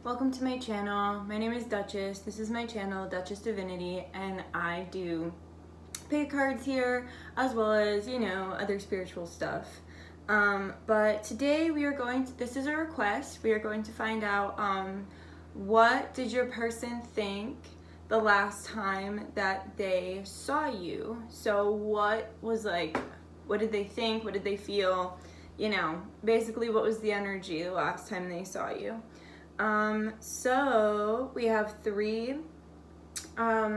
Welcome to my channel. My name is Duchess. This is my channel, Duchess Divinity, and I do pick cards here as well as, other spiritual stuff. But today this is a request. We are going to find out what did your person think the last time that they saw you? So what did they think? What did they feel? Basically what was the energy the last time they saw you? So we have 3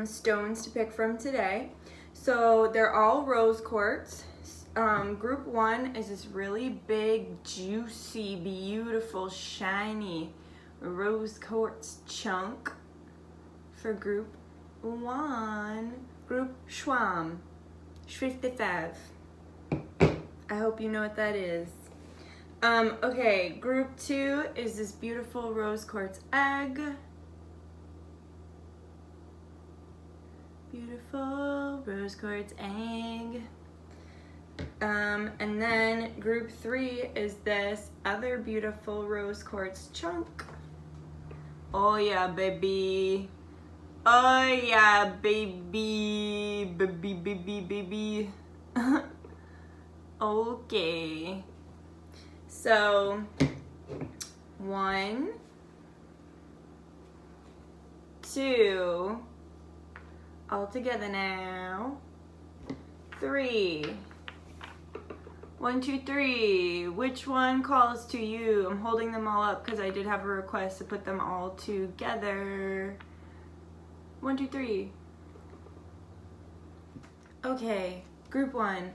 stones to pick from today. So they're all rose quartz. Group 1 is this really big, juicy, beautiful, shiny rose quartz chunk. For group 1, group Schwam, 55. I hope you know what that is. Okay, group 2 is this beautiful rose quartz egg. Beautiful rose quartz egg. And then group 3 is this other beautiful rose quartz chunk. Oh yeah, baby. Oh yeah, baby. Baby. Okay. So, 1, 2, all together now. 3. 1, 2, 3. Which one calls to you? I'm holding them all up because I did have a request to put them all together. 1, 2, 3. Okay, group 1.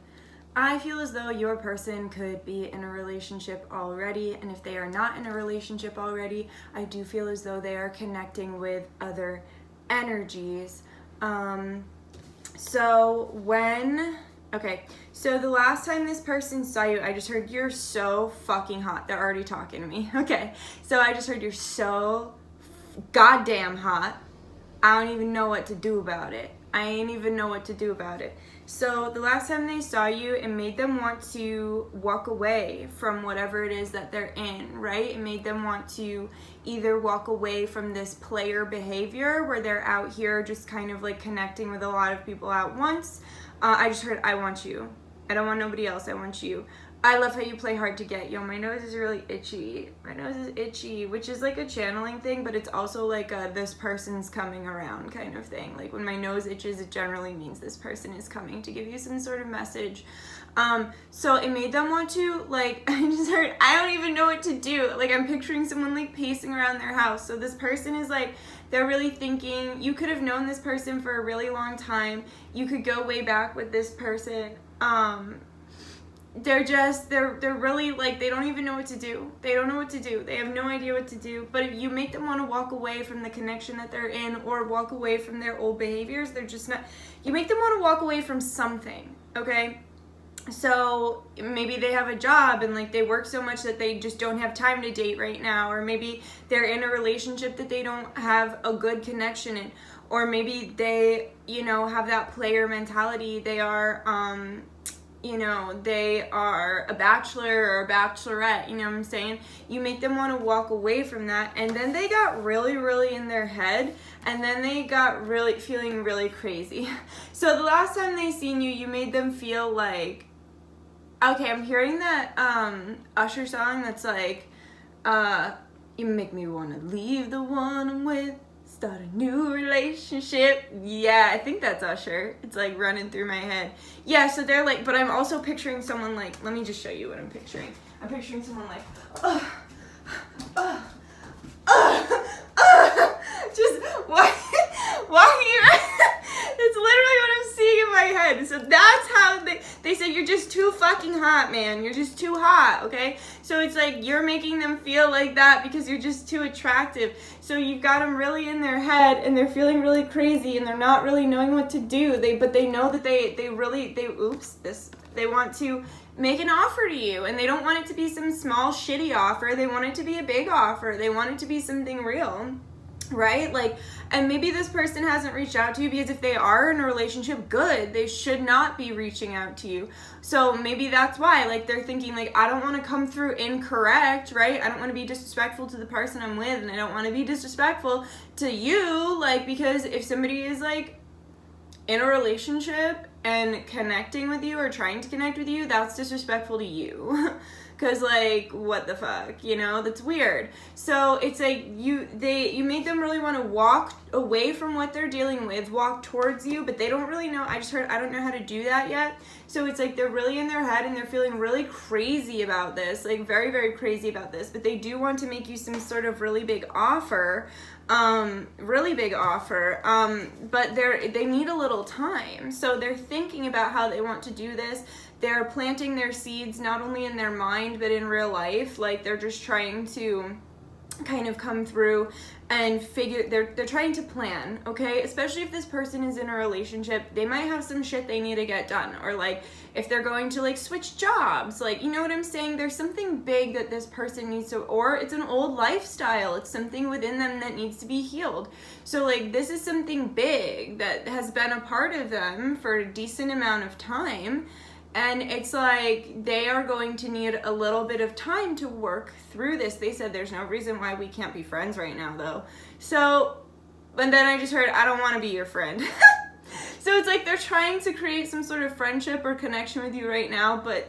I feel as though your person could be in a relationship already, and if they are not in a relationship already, I do feel as though they are connecting with other energies. So the last time this person saw you, I just heard you're so fucking hot. They're already talking to me. Okay, so I just heard you're so goddamn hot. I don't even know what to do about it. I ain't even know what to do about it. So the last time they saw you, it made them want to walk away from whatever it is that they're in, right? It made them want to either walk away from this player behavior where they're out here just kind of like connecting with a lot of people at once. I just heard, I want you. I don't want nobody else. I want you. I love how you play hard to get. Yo, my nose is really itchy. My nose is itchy, which is like a channeling thing, but it's also like a this person's coming around kind of thing. Like when my nose itches, it generally means this person is coming to give you some sort of message. So it made them want to, like, I just heard, I don't even know what to do. Like I'm picturing someone like pacing around their house. So this person is like, they're really thinking, you could have known this person for a really long time. You could go way back with this person. They're really like, they don't even know what to do. They don't know what to do. They have no idea what to do. But if you make them want to walk away from the connection that they're in or walk away from their old behaviors, they're just not, you make them want to walk away from something, okay? So maybe they have a job and like they work so much that they just don't have time to date right now, or maybe they're in a relationship that they don't have a good connection in, or maybe they, have that player mentality. They are, they are a bachelor or a bachelorette, you know what I'm saying? You make them want to walk away from that, and then they got really, really in their head, and then they got really feeling really crazy. So the last time they seen you, you made them feel like, okay, I'm hearing that Usher song that's like, you make me want to leave the one I'm with, start a new relationship. Yeah, I think that's Usher. It's like running through my head. Yeah, so they're like, but I'm also picturing someone like, let me just show you what I'm picturing. I'm picturing someone like, just walking around. It's literally what I'm seeing in my head. So that's how they said, you're just too fucking hot, man. You're just too hot, okay? So it's like you're making them feel like that because you're just too attractive. So you've got them really in their head and they're feeling really crazy and they're not really knowing what to do. But they know that they want to make an offer to you, and they don't want it to be some small shitty offer. They want it to be a big offer. They want it to be something real. right? Like, and maybe this person hasn't reached out to you because if they are in a relationship, good, they should not be reaching out to you. So maybe that's why, like, they're thinking, like, I don't want to come through incorrect, right? I don't want to be disrespectful to the person I'm with, and I don't want to be disrespectful to you, like, because if somebody is, like, in a relationship and connecting with you or trying to connect with you, that's disrespectful to you. Because, like, what the fuck, you know? That's weird. So it's like you make them really want to walk away from what they're dealing with, walk towards you, but they don't really know. I don't know how to do that yet. So it's like they're really in their head and they're feeling really crazy about this, like very, very crazy about this. But they do want to make you some sort of really big offer. But they need a little time. So they're thinking about how they want to do this. They're planting their seeds not only in their mind but in real life. Like, they're just trying to kind of come through and figure, they're trying to plan, okay? Especially if this person is in a relationship, they might have some shit they need to get done, or like if they're going to like switch jobs, like, you know what I'm saying? There's something big that this person needs to, or it's an old lifestyle, it's something within them that needs to be healed. So like, this is something big that has been a part of them for a decent amount of time. And it's like they are going to need a little bit of time to work through this. They said there's no reason why we can't be friends right now, though. So, but then I just heard, I don't want to be your friend. So it's like they're trying to create some sort of friendship or connection with you right now, but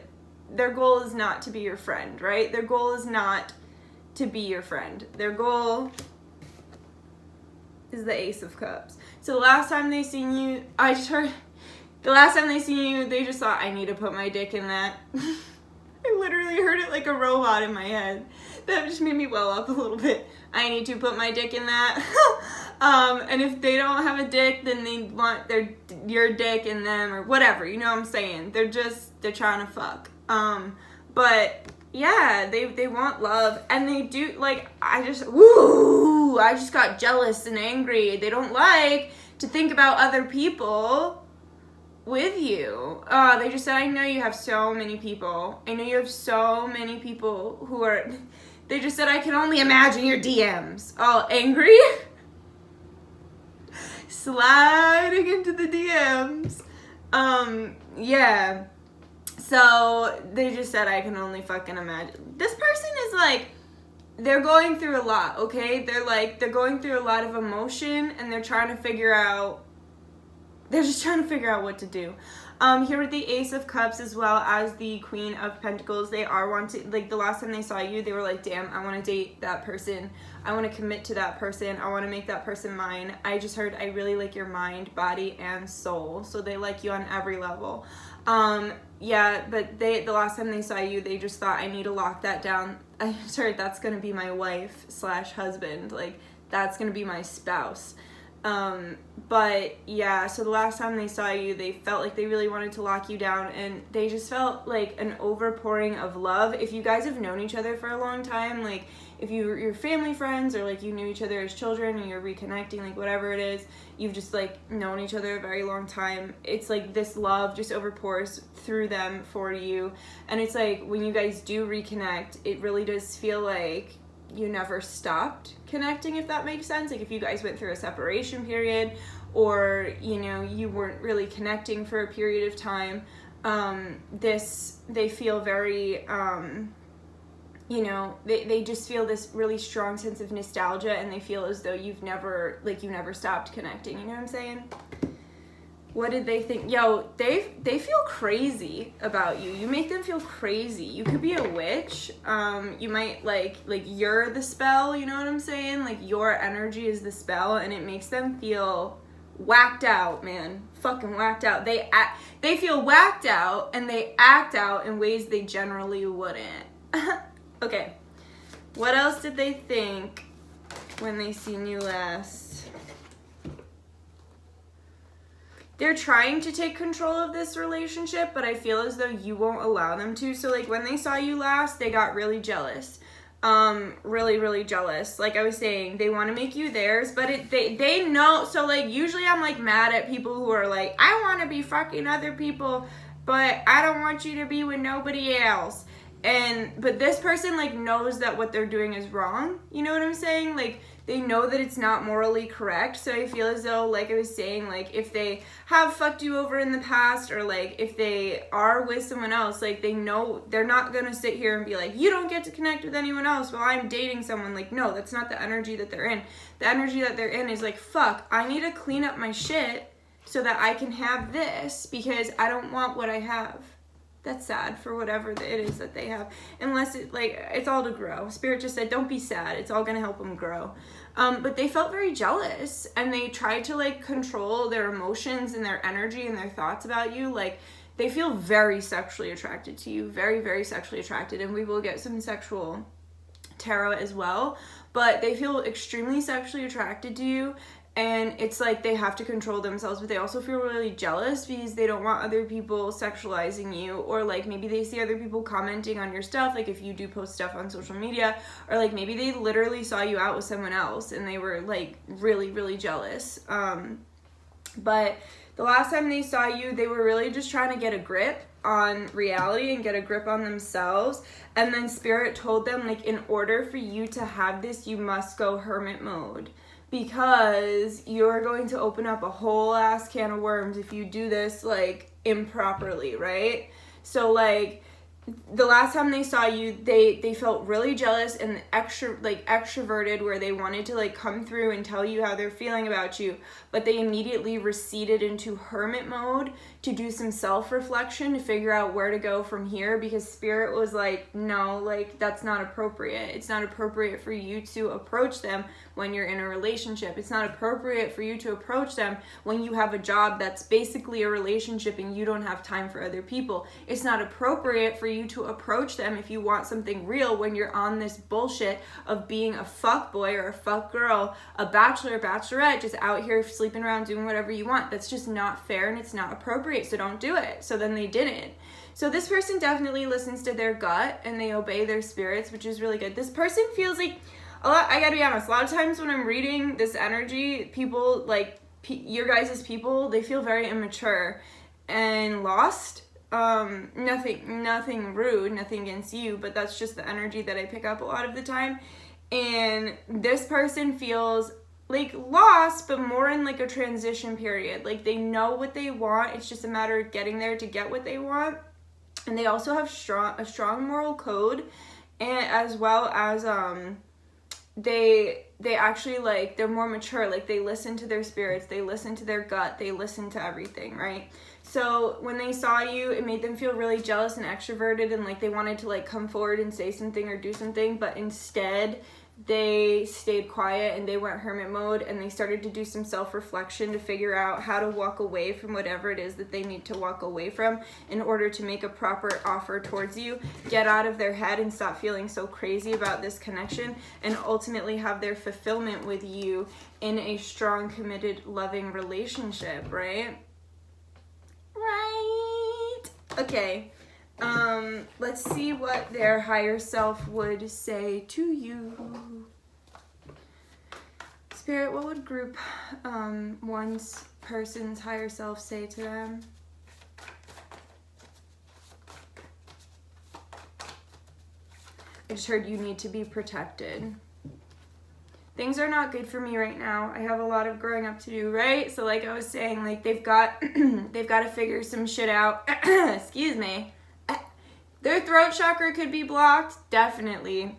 their goal is not to be your friend, right? Their goal is not to be your friend. Their goal is the Ace of Cups. So the last time they seen you, the last time they seen you, they just thought, I need to put my dick in that. I literally heard it like a robot in my head. That just made me well up a little bit. I need to put my dick in that. And if they don't have a dick, then they want your dick in them or whatever. You know what I'm saying? They're trying to fuck. But yeah, they want love, and they do, like, I just got jealous and angry. They don't like to think about other people with you. They just said, I know you have so many people. I know you have so many people who are, they just said, I can only imagine your DMs. All angry. Sliding into the DMs. Yeah. So they just said, I can only fucking imagine. This person is like, they're going through a lot, okay? They're going through a lot of emotion, and they're trying to figure out, they're just trying to figure out what to do. Here with the Ace of Cups as well as the Queen of Pentacles, they are wanting, like, the last time they saw you, they were like, damn, I want to date that person. I want to commit to that person. I want to make that person mine. I just heard, I really like your mind, body, and soul. So they like you on every level. Yeah, but the last time they saw you, they just thought, I need to lock that down. I just heard that's going to be my wife / husband. Like, that's going to be my spouse. But yeah, so the last time they saw you, they felt like they really wanted to lock you down, and they just felt like an overpouring of love. If you guys have known each other for a long time, like if you're family friends, or like you knew each other as children and you're reconnecting, like whatever it is, you've just like known each other a very long time, it's like this love just overpours through them for you. And it's like when you guys do reconnect, it really does feel like you never stopped connecting, if that makes sense. Like if you guys went through a separation period, or you know, you weren't really connecting for a period of time, they feel very you know, they just feel this really strong sense of nostalgia, and they feel as though you never stopped connecting. You know what I'm saying? What did they think? Yo, they feel crazy about you. You make them feel crazy. You could be a witch. You might like you're the spell, you know what I'm saying? Like your energy is the spell, and it makes them feel whacked out, man. Fucking whacked out. They feel whacked out, and they act out in ways they generally wouldn't. Okay. What else did they think when they seen you last? They're trying to take control of this relationship, but I feel as though you won't allow them to. So, like, when they saw you last, they got really jealous. Really, really jealous. Like I was saying, they want to make you theirs, but they know. So, like, usually I'm, like, mad at people who are like, I want to be fucking other people, but I don't want you to be with nobody else. But this person, like, knows that what they're doing is wrong. You know what I'm saying? Like, they know that it's not morally correct. So I feel as though, like I was saying, like if they have fucked you over in the past, or like if they are with someone else, like they know they're not gonna sit here and be like, you don't get to connect with anyone else while I'm dating someone. Like, no, that's not the energy that they're in. The energy that they're in is like, fuck, I need to clean up my shit so that I can have this, because I don't want what I have. That's sad for whatever it is that they have. Unless it's all to grow. Spirit just said, don't be sad. It's all going to help them grow. But they felt very jealous, and they tried to like control their emotions and their energy and their thoughts about you. Like, they feel very sexually attracted to you. Very, very sexually attracted. And we will get some sexual tarot as well. But they feel extremely sexually attracted to you. And it's like they have to control themselves, but they also feel really jealous because they don't want other people sexualizing you, or like maybe they see other people commenting on your stuff, like if you do post stuff on social media, or like maybe they literally saw you out with someone else and they were like really, really jealous. But the last time they saw you, they were really just trying to get a grip on reality and get a grip on themselves. And then Spirit told them, like, in order for you to have this, you must go hermit mode. Because you're going to open up a whole ass can of worms if you do this, like, improperly, right? So, like, the last time they saw you, they felt really jealous and extroverted, where they wanted to, like, come through and tell you how they're feeling about you. But they immediately receded into hermit mode to do some self-reflection, to figure out where to go from here, because Spirit was like, no, like, that's not appropriate. It's not appropriate for you to approach them when you're in a relationship. It's not appropriate for you to approach them when you have a job that's basically a relationship and you don't have time for other people. It's not appropriate for you to approach them if you want something real when you're on this bullshit of being a fuck boy or a fuck girl, a bachelor, bachelorette, just out here sleeping around doing whatever you want. That's just not fair and it's not appropriate, so don't do it. So then they didn't. So this person definitely listens to their gut and they obey their spirits, which is really good. This person feels like I gotta be honest, a lot of times when I'm reading this energy, people, like, your guys' people, they feel very immature and lost. Nothing rude, nothing against you, but that's just the energy that I pick up a lot of the time. And this person feels like lost, but more in like a transition period. Like, they know what they want, it's just a matter of getting there to get what they want. And they also have a strong moral code, and as well as they actually, like, they're more mature. Like, they listen to their spirits, they listen to their gut, they listen to everything, right? So when they saw you, it made them feel really jealous and extroverted, and like they wanted to like come forward and say something or do something, but instead they stayed quiet and they went hermit mode, and they started to do some self-reflection to figure out how to walk away from whatever it is that they need to walk away from in order to make a proper offer towards you, get out of their head and stop feeling so crazy about this connection, and ultimately have their fulfillment with you in a strong, committed, loving relationship, right? Right. Okay. Let's see what their higher self would say to you. Spirit, what would group one's person's higher self say to them? I just heard you need to be protected. Things are not good for me right now. I have a lot of growing up to do, right? So like I was saying, like they've got to figure some shit out. Excuse me. Their throat chakra could be blocked, definitely.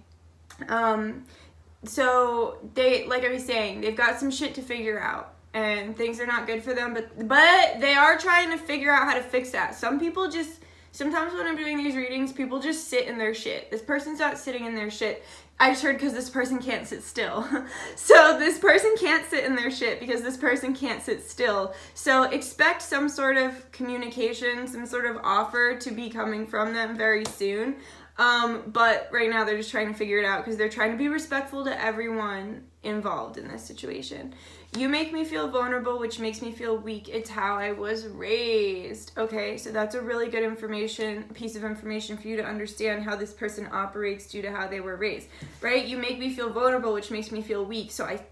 So they, like I was saying, they've got some shit to figure out, and things are not good for them, but they are trying to figure out how to fix that. Sometimes when I'm doing these readings, people just sit in their shit. This person's not sitting in their shit. I just heard because this person can't sit still. So this person can't sit in their shit because this person can't sit still. So expect some sort of communication, some sort of offer to be coming from them very soon. But right now they're just trying to figure it out because they're trying to be respectful to everyone involved in this situation. You make me feel vulnerable, which makes me feel weak. It's how I was raised. Okay, so that's a really good piece of information for you to understand how this person operates due to how they were raised, right? You make me feel vulnerable, which makes me feel weak. So I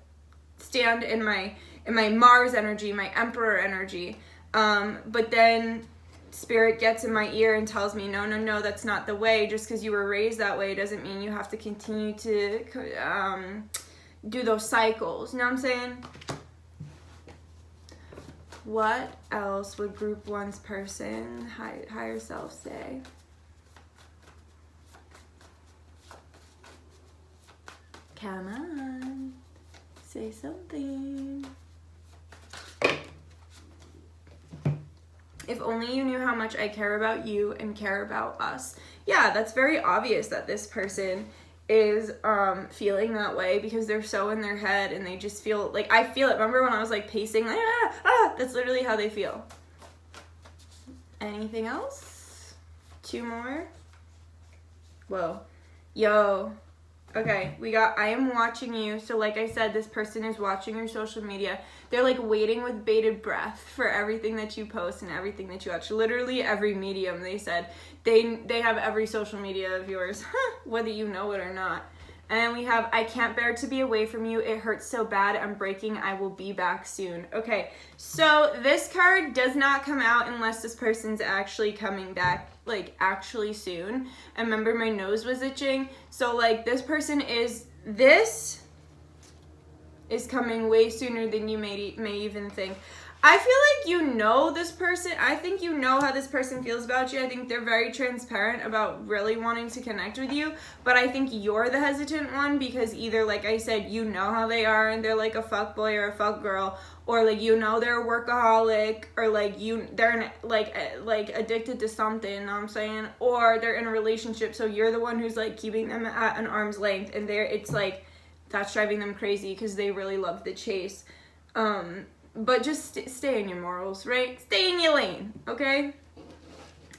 stand in my Mars energy, my Emperor energy. But then Spirit gets in my ear and tells me, no, that's not the way. Just because you were raised that way doesn't mean you have to continue to do those cycles. You know what I'm saying? What else would group 1's person, higher self, say? Come on, say something. If only you knew how much I care about you and care about us. Yeah, that's very obvious that this person is feeling that way because they're so in their head and they just feel like, I feel it. Remember when I was like pacing, like, that's literally how they feel. Anything else? 2 more? Whoa. Yo. Okay, we got I am watching you. So like I said, this person is watching your social media. They're like waiting with bated breath for everything that you post and everything that you watch. Literally every medium, they said. They have every social media of yours, whether you know it or not. And then we have, I can't bear to be away from you. It hurts so bad. I'm breaking. I will be back soon. Okay, so this card does not come out unless this person's actually coming back, like, actually soon. And remember, my nose was itching. So, like, this is coming way sooner than you may even think. I feel like you know this person. I think you know how this person feels about you. I think they're very transparent about really wanting to connect with you. But I think you're the hesitant one because either, like I said, you know how they are and they're like a fuck boy or a fuck girl, or like you know they're a workaholic, or like they're like addicted to something. You know what I'm saying? Or they're in a relationship, so you're the one who's like keeping them at an arm's length, and it's like that's driving them crazy because they really love the chase. But just stay in your morals, right? Stay in your lane, okay?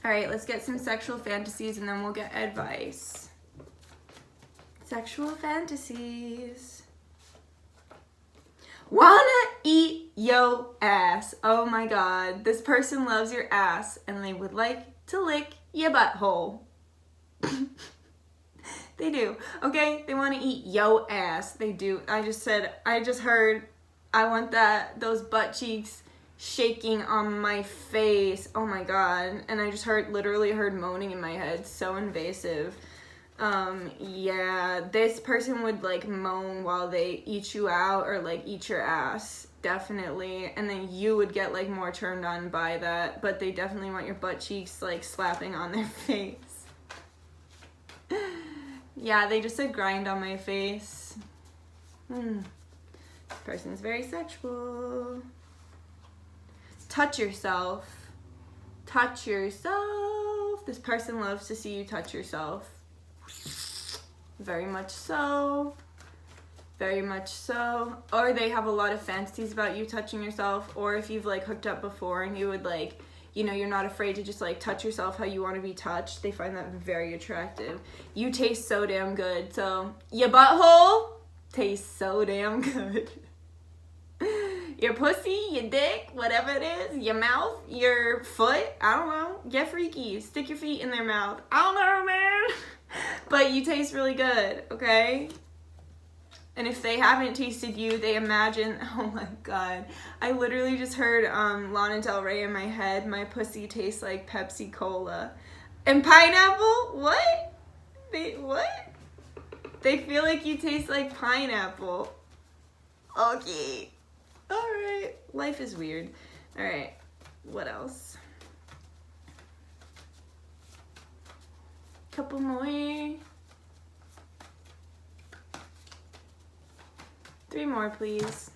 All right, let's get some sexual fantasies and then we'll get advice. Sexual fantasies. Wanna eat yo ass. Oh my God. This person loves your ass and they would like to lick your butthole. They do, okay? They want to eat yo ass. They do. I just heard, I want those butt cheeks shaking on my face. Oh my God. And I just literally heard moaning in my head. So invasive. Yeah, this person would like moan while they eat you out or like eat your ass. Definitely. And then you would get like more turned on by that. But they definitely want your butt cheeks like slapping on their face. Yeah, they just said grind on my face. This person's very sexual. Touch yourself. Touch yourself. This person loves to see you touch yourself. Very much so. Very much so. Or they have a lot of fantasies about you touching yourself. Or if you've like hooked up before and you would like, you know, you're not afraid to just like touch yourself how you want to be touched. They find that very attractive. You taste so damn good. So your butthole tastes so damn good. Your pussy, your dick, whatever it is, your mouth, your foot, I don't know. Get freaky. Stick your feet in their mouth. I don't know, man. But you taste really good, okay? And if they haven't tasted you, they imagine, oh my God. I literally just heard Lana Del Rey in my head. My pussy tastes like Pepsi Cola. And pineapple? What? What? They feel like you taste like pineapple. Okay. Alright. Life is weird. Alright. What else? Couple more. 3 more, please.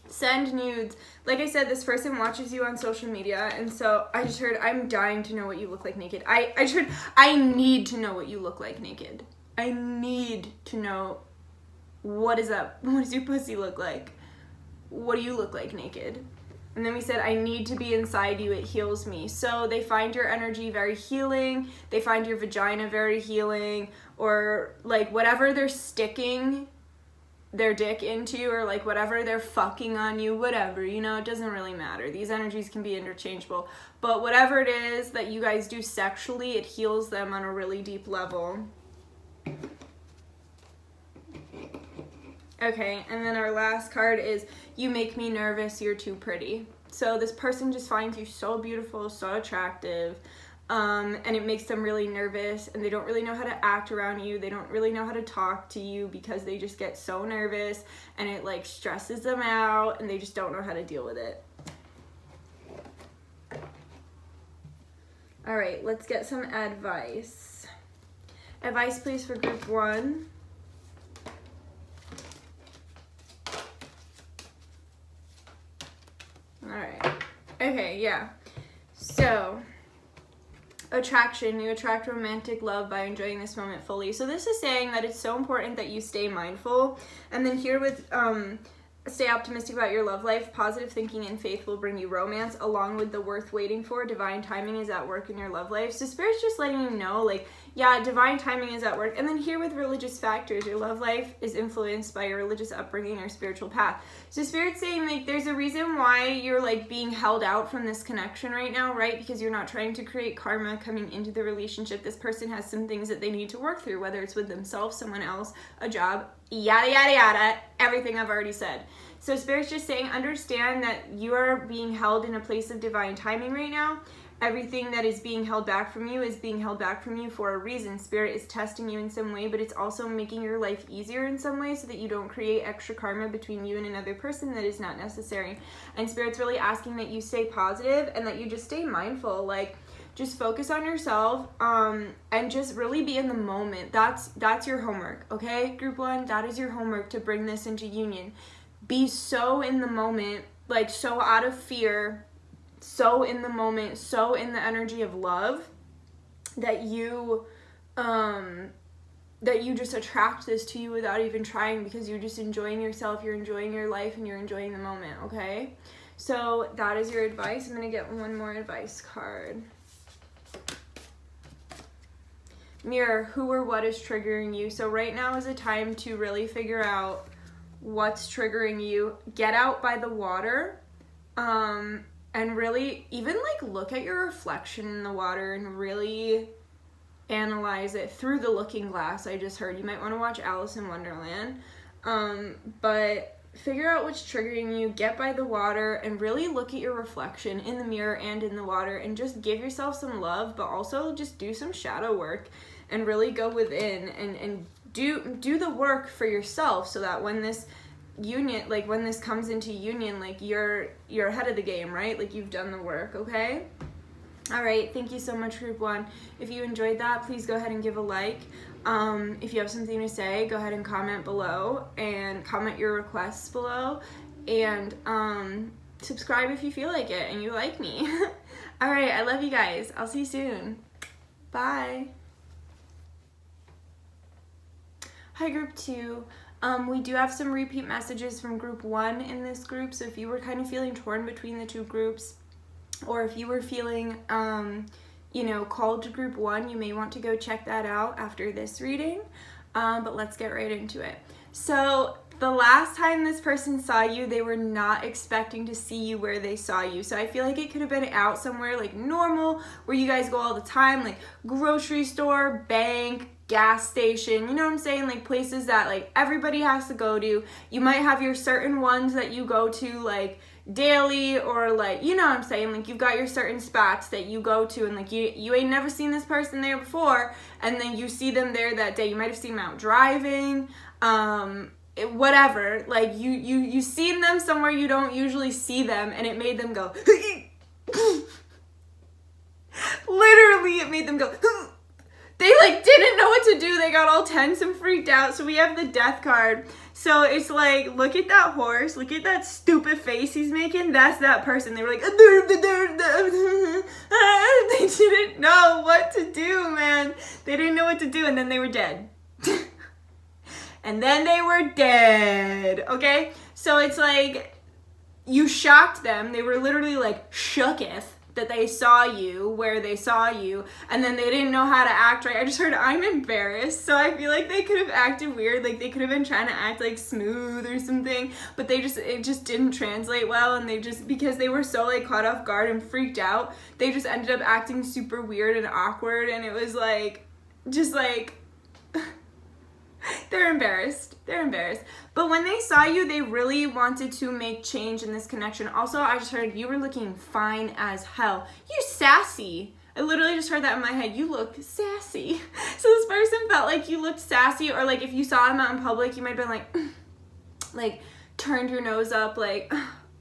Send nudes. Like I said, this person watches you on social media, and so I just heard, I'm dying to know what you look like naked. I just heard, I need to know what you look like naked. I need to know, what is up? What does your pussy look like? What do you look like naked? And then we said, I need to be inside you. It heals me. So they find your energy very healing. They find your vagina very healing. Or like whatever they're sticking their dick into, or like whatever they're fucking on you, whatever, you know, it doesn't really matter. These energies can be interchangeable. But whatever it is that you guys do sexually, it heals them on a really deep level. Okay, and then our last card is, you make me nervous, you're too pretty. So this person just finds you so beautiful, so attractive. and it makes them really nervous, and they don't really know how to act around you. They don't really know how to talk to you because they just get so nervous, and it like stresses them out, and they just don't know how to deal with it. All right, let's get some advice. Advice, please, for group 1. All right. Okay, yeah. So, attraction. You attract romantic love by enjoying this moment fully. So this is saying that it's so important that you stay mindful. And then here with stay optimistic about your love life. Positive thinking and faith will bring you romance, along with the worth waiting for. Divine timing is at work in your love life. So Spirit's just letting you know, like, yeah, divine timing is at work. And then here with religious factors, your love life is influenced by your religious upbringing or spiritual path. So Spirit's saying, like, there's a reason why you're, like, being held out from this connection right now, right? Because you're not trying to create karma coming into the relationship. This person has some things that they need to work through, whether it's with themselves, someone else, a job, yada, yada, yada, everything I've already said. So Spirit's just saying, understand that you are being held in a place of divine timing right now. Everything that is being held back from you is being held back from you for a reason. Spirit is testing you in some way, but it's also making your life easier in some way so that you don't create extra karma between you and another person that is not necessary. And Spirit's really asking that you stay positive and that you just stay mindful. Like, just focus on yourself, and just really be in the moment. That's your homework, okay? Group 1, that is your homework to bring this into union. Be so in the moment, like so out of fear, so in the moment, so in the energy of love that you just attract this to you without even trying, because you're just enjoying yourself, you're enjoying your life, and you're enjoying the moment, okay? So that is your advice. I'm going to get one more advice card. Mirror, who or what is triggering you? So right now is a time to really figure out what's triggering you. Get out by the water, and really even like look at your reflection in the water and really analyze it through the looking glass. I just heard you might want to watch Alice in Wonderland, but figure out what's triggering you. Get by the water and really look at your reflection in the mirror and in the water, and just give yourself some love, but also just do some shadow work and really go within and do the work for yourself, so that when this union, like when this comes into union, like you're ahead of the game, right? Like you've done the work, okay? All right, thank you so much, group 1. If you enjoyed that, please go ahead and give a like. If you have something to say, go ahead and comment below, and comment your requests below, and subscribe if you feel like it and you like me. All right, I love you guys. I'll see you soon. Bye. Hi, group 2. We do have some repeat messages from group 1 in this group, so if you were kind of feeling torn between the two groups, or if you were feeling, called to group 1, you may want to go check that out after this reading, but let's get right into it. So the last time this person saw you, they were not expecting to see you where they saw you. So I feel like it could have been out somewhere like normal, where you guys go all the time, like grocery store, bank, gas station, you know what I'm saying? Like places that like everybody has to go to. You might have your certain ones that you go to like daily, or like, you know what I'm saying? Like you've got your certain spots that you go to, and like you ain't never seen this person there before, and then you see them there that day. You might have seen them out driving, whatever. Like you seen them somewhere you don't usually see them, and it made them go literally it made them go they like didn't know what to do. They got all tense and freaked out. So we have the death card. So it's like, look at that horse. Look at that stupid face he's making. That's that person. They were like, they didn't know what to do, man. They didn't know what to do. And then they were dead. And then they were dead. Okay? So it's like, you shocked them. They were literally like shooketh that they saw you where they saw you, and then they didn't know how to act right. I just heard, I'm embarrassed. So I feel like they could have acted weird. Like they could have been trying to act like smooth or something, but it just didn't translate well, and they just, because they were so like caught off guard and freaked out, they just ended up acting super weird and awkward, and it was like, just like, they're embarrassed. But when they saw you, they really wanted to make change in this connection. Also, I just heard you were looking fine as hell. You're sassy. I literally just heard that in my head. You look sassy. So this person felt like you looked sassy, or like if you saw him out in public, you might have been like turned your nose up, like,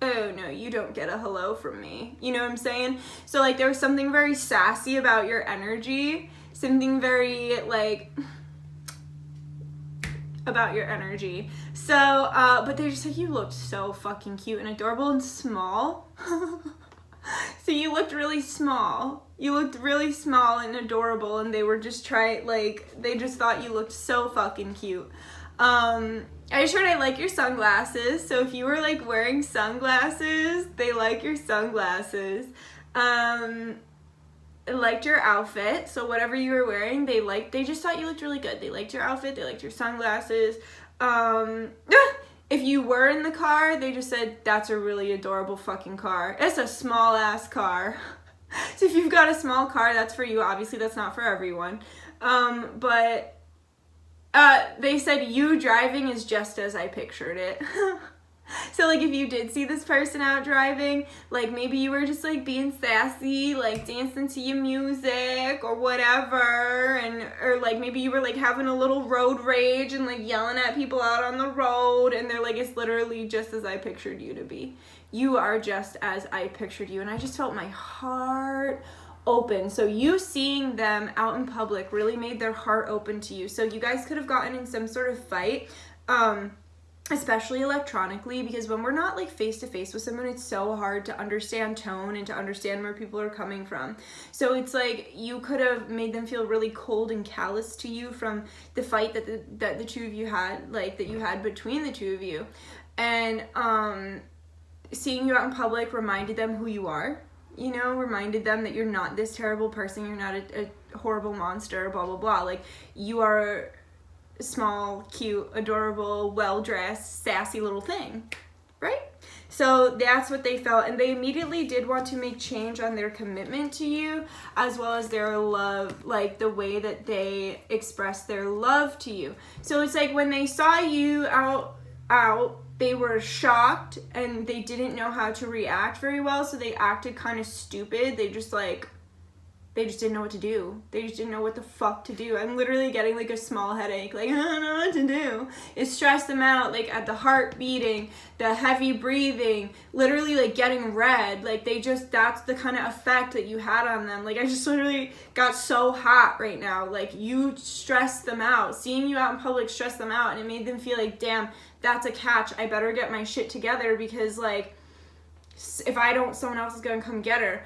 oh no, you don't get a hello from me. You know what I'm saying? So like there was something very sassy about your energy, something very like about your energy. So, but they're just like, you looked so fucking cute and adorable and small. So you looked really small. You looked really small and adorable, and they were just they just thought you looked so fucking cute. I just heard I like your sunglasses. So if you were like wearing sunglasses, they like your sunglasses. I liked your outfit. So whatever you were wearing, they just thought you looked really good. They liked your outfit, they liked your sunglasses. If you were in the car, they just said, that's a really adorable fucking car. It's a small ass car. So if you've got a small car, that's for you. Obviously, that's not for everyone. But they said you driving is just as I pictured it. So like if you did see this person out driving, like maybe you were just like being sassy, like dancing to your music or whatever, or like maybe you were like having a little road rage and like yelling at people out on the road, and they're like, it's literally just as I pictured you to be. You are just as I pictured you. And I just felt my heart open. So you seeing them out in public really made their heart open to you. So you guys could have gotten in some sort of fight, especially electronically, because when we're not like face to face with someone, it's so hard to understand tone and to understand where people are coming from. So it's like you could have made them feel really cold and callous to you from the fight that the two of you had, like that you had between the two of you. And seeing you out in public reminded them who you are, you know, reminded them that you're not this terrible person, you're not a horrible monster, blah blah blah. Like you are small, cute, adorable, well-dressed, sassy little thing, right? So that's what they felt, and they immediately did want to make change on their commitment to you, as well as their love, like the way that they express their love to you. So it's like when they saw you out, they were shocked and they didn't know how to react very well, so they acted kind of stupid. They just didn't know what to do. They just didn't know what the fuck to do. I'm literally getting like a small headache. Like, I don't know what to do. It stressed them out, like at the heart beating, the heavy breathing, literally like getting red. Like that's the kind of effect that you had on them. Like I just literally got so hot right now. Like you stressed them out. Seeing you out in public stressed them out, and it made them feel like, damn, that's a catch. I better get my shit together, because like if I don't, someone else is gonna come get her.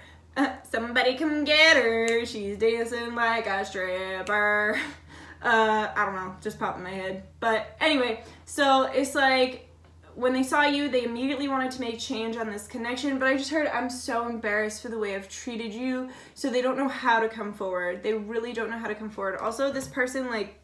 Somebody come get her, she's dancing like a stripper. I don't know, just popped in my head. But anyway, so it's like when they saw you, they immediately wanted to make change on this connection, but I just heard, I'm so embarrassed for the way I've treated you, so they don't know how to come forward. They really don't know how to come forward. Also, this person, like,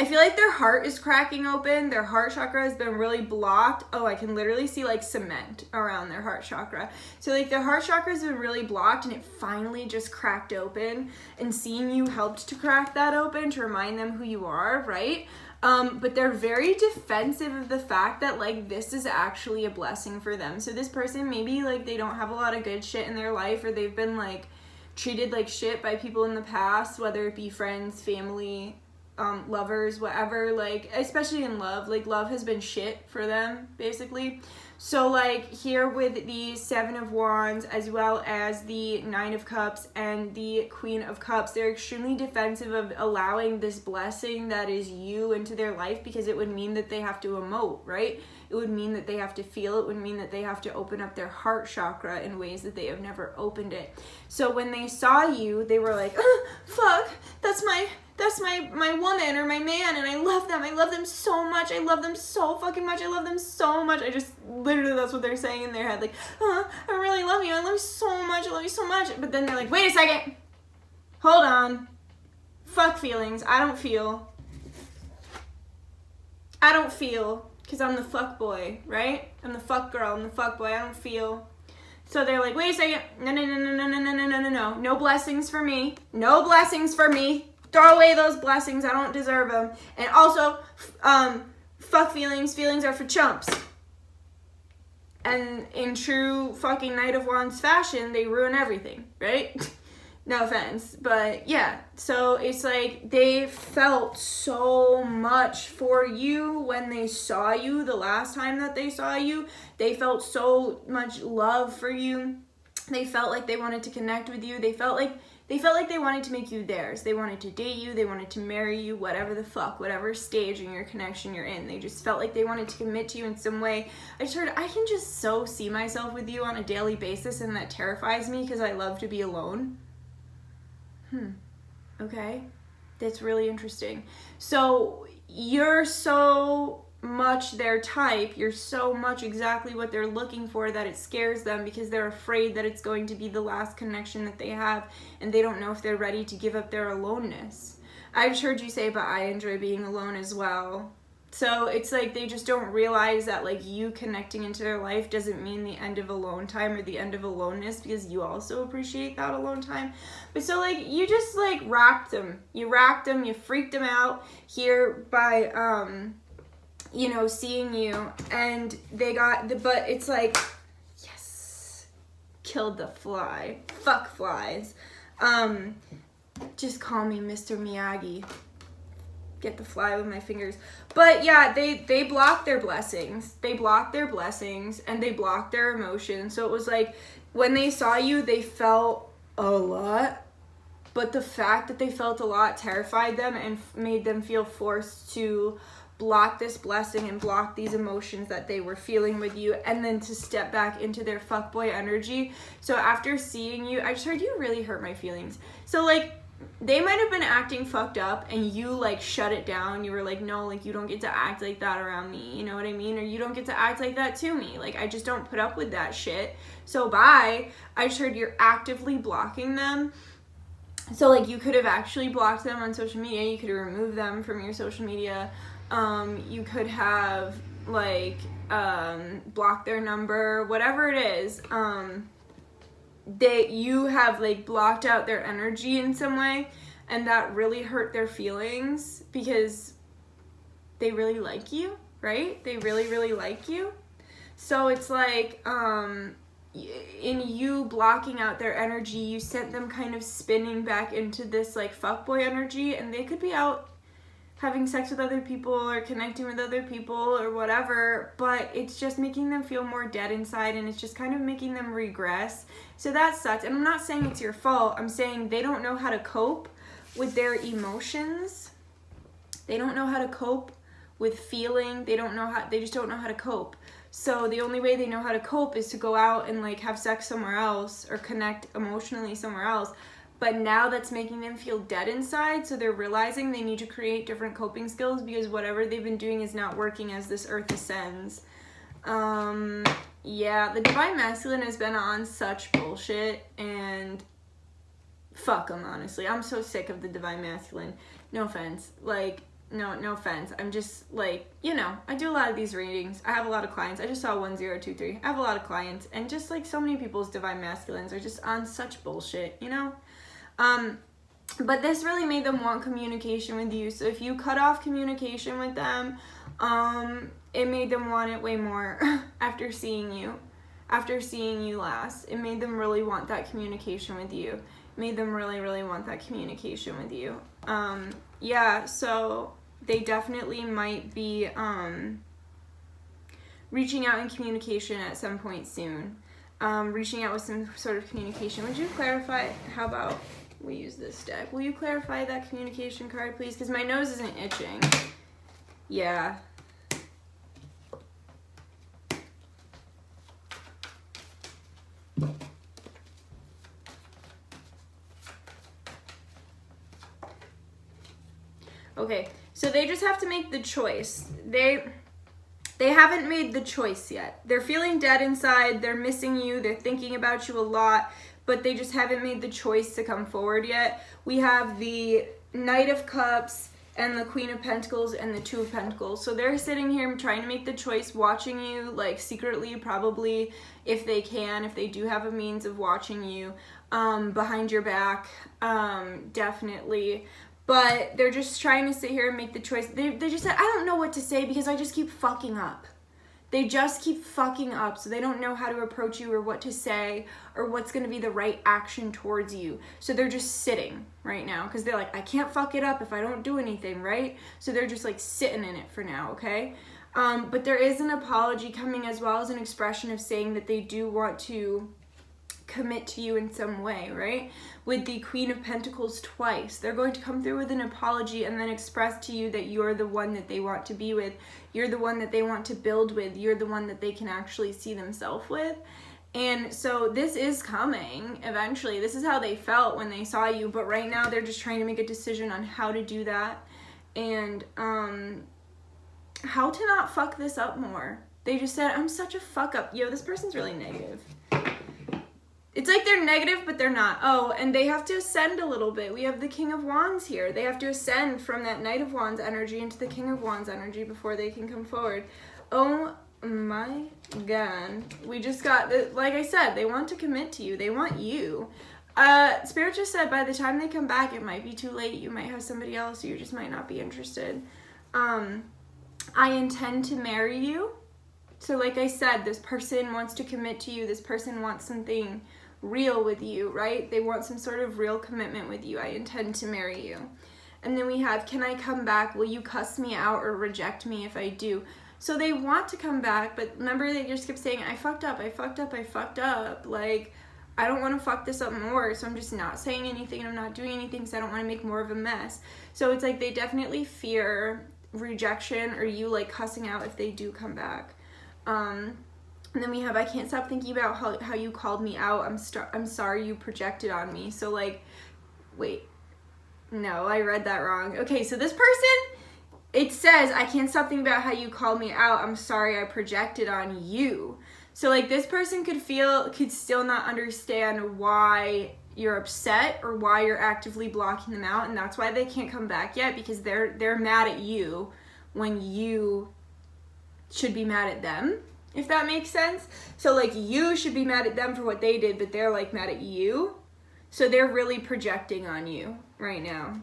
I feel like their heart is cracking open. Their heart chakra has been really blocked. Oh, I can literally see like cement around their heart chakra. So like their heart chakra has been really blocked, and it finally just cracked open. And seeing you helped to crack that open, to remind them who you are, right? But they're very defensive of the fact that like this is actually a blessing for them. So this person, maybe like they don't have a lot of good shit in their life, or they've been like treated like shit by people in the past, whether it be friends, family, lovers, whatever, like, especially in love, like, love has been shit for them, basically. So, like, here with the Seven of Wands, as well as the Nine of Cups and the Queen of Cups, they're extremely defensive of allowing this blessing that is you into their life, because it would mean that they have to emote, right? It would mean that they have to feel. It would mean that they have to open up their heart chakra in ways that they have never opened it. So when they saw you, they were like, fuck, that's my woman or my man, and I love them so much, I love them so fucking much, I love them so much. I just, literally, that's what they're saying in their head, like, I really love you, I love you so much, I love you so much. But then they're like, wait a second, hold on, fuck feelings, I don't feel, because I'm the fuck boy, right? I'm the fuck girl, I'm the fuck boy, I don't feel. So they're like, wait a second, no, no blessings for me, no blessings for me. Throw away those blessings, I don't deserve them. And also, fuck feelings, feelings are for chumps. And in true fucking Knight of Wands fashion, they ruin everything, right? No offense, but yeah. So it's like they felt so much for you when they saw you the last time that they saw you. They felt so much love for you. They felt like they wanted to connect with you. They felt like they wanted to make you theirs. They wanted to date you. They wanted to marry you, whatever the fuck, whatever stage in your connection you're in. They just felt like they wanted to commit to you in some way. I just heard, I can just so see myself with you on a daily basis, and that terrifies me because I love to be alone. Okay. That's really interesting. So you're so much their type, you're so much exactly what they're looking for that it scares them because they're afraid that it's going to be the last connection that they have, and they don't know if they're ready to give up their aloneness. I've heard you say, but I enjoy being alone as well. So it's like they just don't realize that like you connecting into their life doesn't mean the end of alone time or the end of aloneness, because you also appreciate that alone time. But so like you just like rocked them. You freaked them out here by you know, seeing you, and they got the, but it's like, yes, killed the fly. Fuck flies. Just call me Mr. Miyagi. Get the fly with my fingers. But yeah, they blocked their blessings. They blocked their blessings and they blocked their emotions. So it was like when they saw you, they felt a lot. But the fact that they felt a lot terrified them and made them feel forced to block this blessing and block these emotions that they were feeling with you, and then to step back into their fuckboy energy. So after seeing you, I just heard you really hurt my feelings. So like, they might have been acting fucked up and you like shut it down. You were like, no, like you don't get to act like that around me. You know what I mean? Or you don't get to act like that to me. Like I just don't put up with that shit. So bye. I just heard you're actively blocking them. So like you could have actually blocked them on social media. You could have removed them from your social media. You could have like blocked their number, whatever it is. You have like blocked out their energy in some way, and that really hurt their feelings because they really like you, right? They really, really like you. So it's like, in you blocking out their energy, you sent them kind of spinning back into this like fuckboy energy, and they could be out having sex with other people or connecting with other people or whatever, but it's just making them feel more dead inside, and it's just kind of making them regress. So that sucks. And I'm not saying it's your fault. I'm saying they don't know how to cope with their emotions. They don't know how to cope with feeling. They just don't know how to cope. So the only way they know how to cope is to go out and like have sex somewhere else or connect emotionally somewhere else. But now that's making them feel dead inside, so they're realizing they need to create different coping skills because whatever they've been doing is not working as this earth ascends. Yeah, the Divine Masculine has been on such bullshit, and fuck them, honestly. I'm so sick of the Divine Masculine. No offense. Like, no offense. I'm just, like, you know, I do a lot of these readings. I have a lot of clients. I just saw 1023. I have a lot of clients, and just, like, so many people's Divine Masculines are just on such bullshit, you know? But this really made them want communication with you. So if you cut off communication with them, it made them want it way more after seeing you last. It made them really want that communication with you. It made them really, really want that communication with you. Yeah, so they definitely might be, reaching out in communication at some point soon. Reaching out with some sort of communication. Would you clarify? How about we use this deck? Will you clarify that communication card, please? Because my nose isn't itching. Yeah. Okay, so they just have to make the choice. They haven't made the choice yet. They're feeling dead inside. They're missing you. They're thinking about you a lot, but they just haven't made the choice to come forward yet. We have the Knight of Cups and the Queen of Pentacles and the Two of Pentacles. So they're sitting here trying to make the choice, watching you, like secretly, probably, if they can, if they do have a means of watching you, behind your back, definitely. But they're just trying to sit here and make the choice. They just said, I don't know what to say because I just keep fucking up. They just keep fucking up, so they don't know how to approach you or what to say or what's going to be the right action towards you. So they're just sitting right now because they're like, I can't fuck it up if I don't do anything, right? So they're just like sitting in it for now, okay? But there is an apology coming as well as an expression of saying that they do want to commit to you in some way, right? With the Queen of Pentacles twice, they're going to come through with an apology and then express to you that you're the one that they want to be with, you're the one that they want to build with, you're the one that they can actually see themselves with. And so this is coming eventually. This is how they felt when they saw you, but right now they're just trying to make a decision on how to do that and how to not fuck this up more. They just said, I'm such a fuck up. Yo, this person's really negative. It's like they're negative, but they're not. Oh, and they have to ascend a little bit. We have the King of Wands here. They have to ascend from that Knight of Wands energy into the King of Wands energy before they can come forward. Oh my God. We just got, like I said, they want to commit to you. They want you. Spirit just said by the time they come back, it might be too late. You might have somebody else. You just might not be interested. I intend to marry you. So like I said, this person wants to commit to you. This person wants something real with you, right? They want some sort of real commitment with you. I intend to marry you. And then we have, can I come back? Will you cuss me out or reject me if I do? So they want to come back, but remember they just kept saying, I fucked up, I fucked up, I fucked up. Like, I don't want to fuck this up more, so I'm just not saying anything and I'm not doing anything because I don't want to make more of a mess. So it's like they definitely fear rejection or you like cussing out if they do come back. And then we have, I can't stop thinking about how you called me out. I'm sorry you projected on me. So like, wait, no, I read that wrong. Okay, so this person, it says, I can't stop thinking about how you called me out. I'm sorry I projected on you. So like this person could still not understand why you're upset or why you're actively blocking them out. And that's why they can't come back yet, because they're mad at you when you should be mad at them. If that makes sense. So like you should be mad at them for what they did, but they're like mad at you. So they're really projecting on you right now.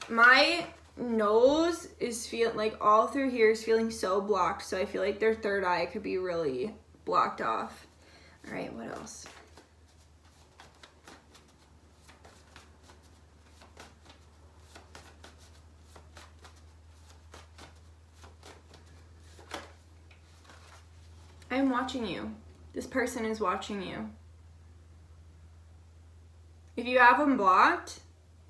My nose is feeling like all through here is feeling so blocked. So I feel like their third eye could be really blocked off. All right, what else? I am watching you. This person is watching you. If you have them blocked,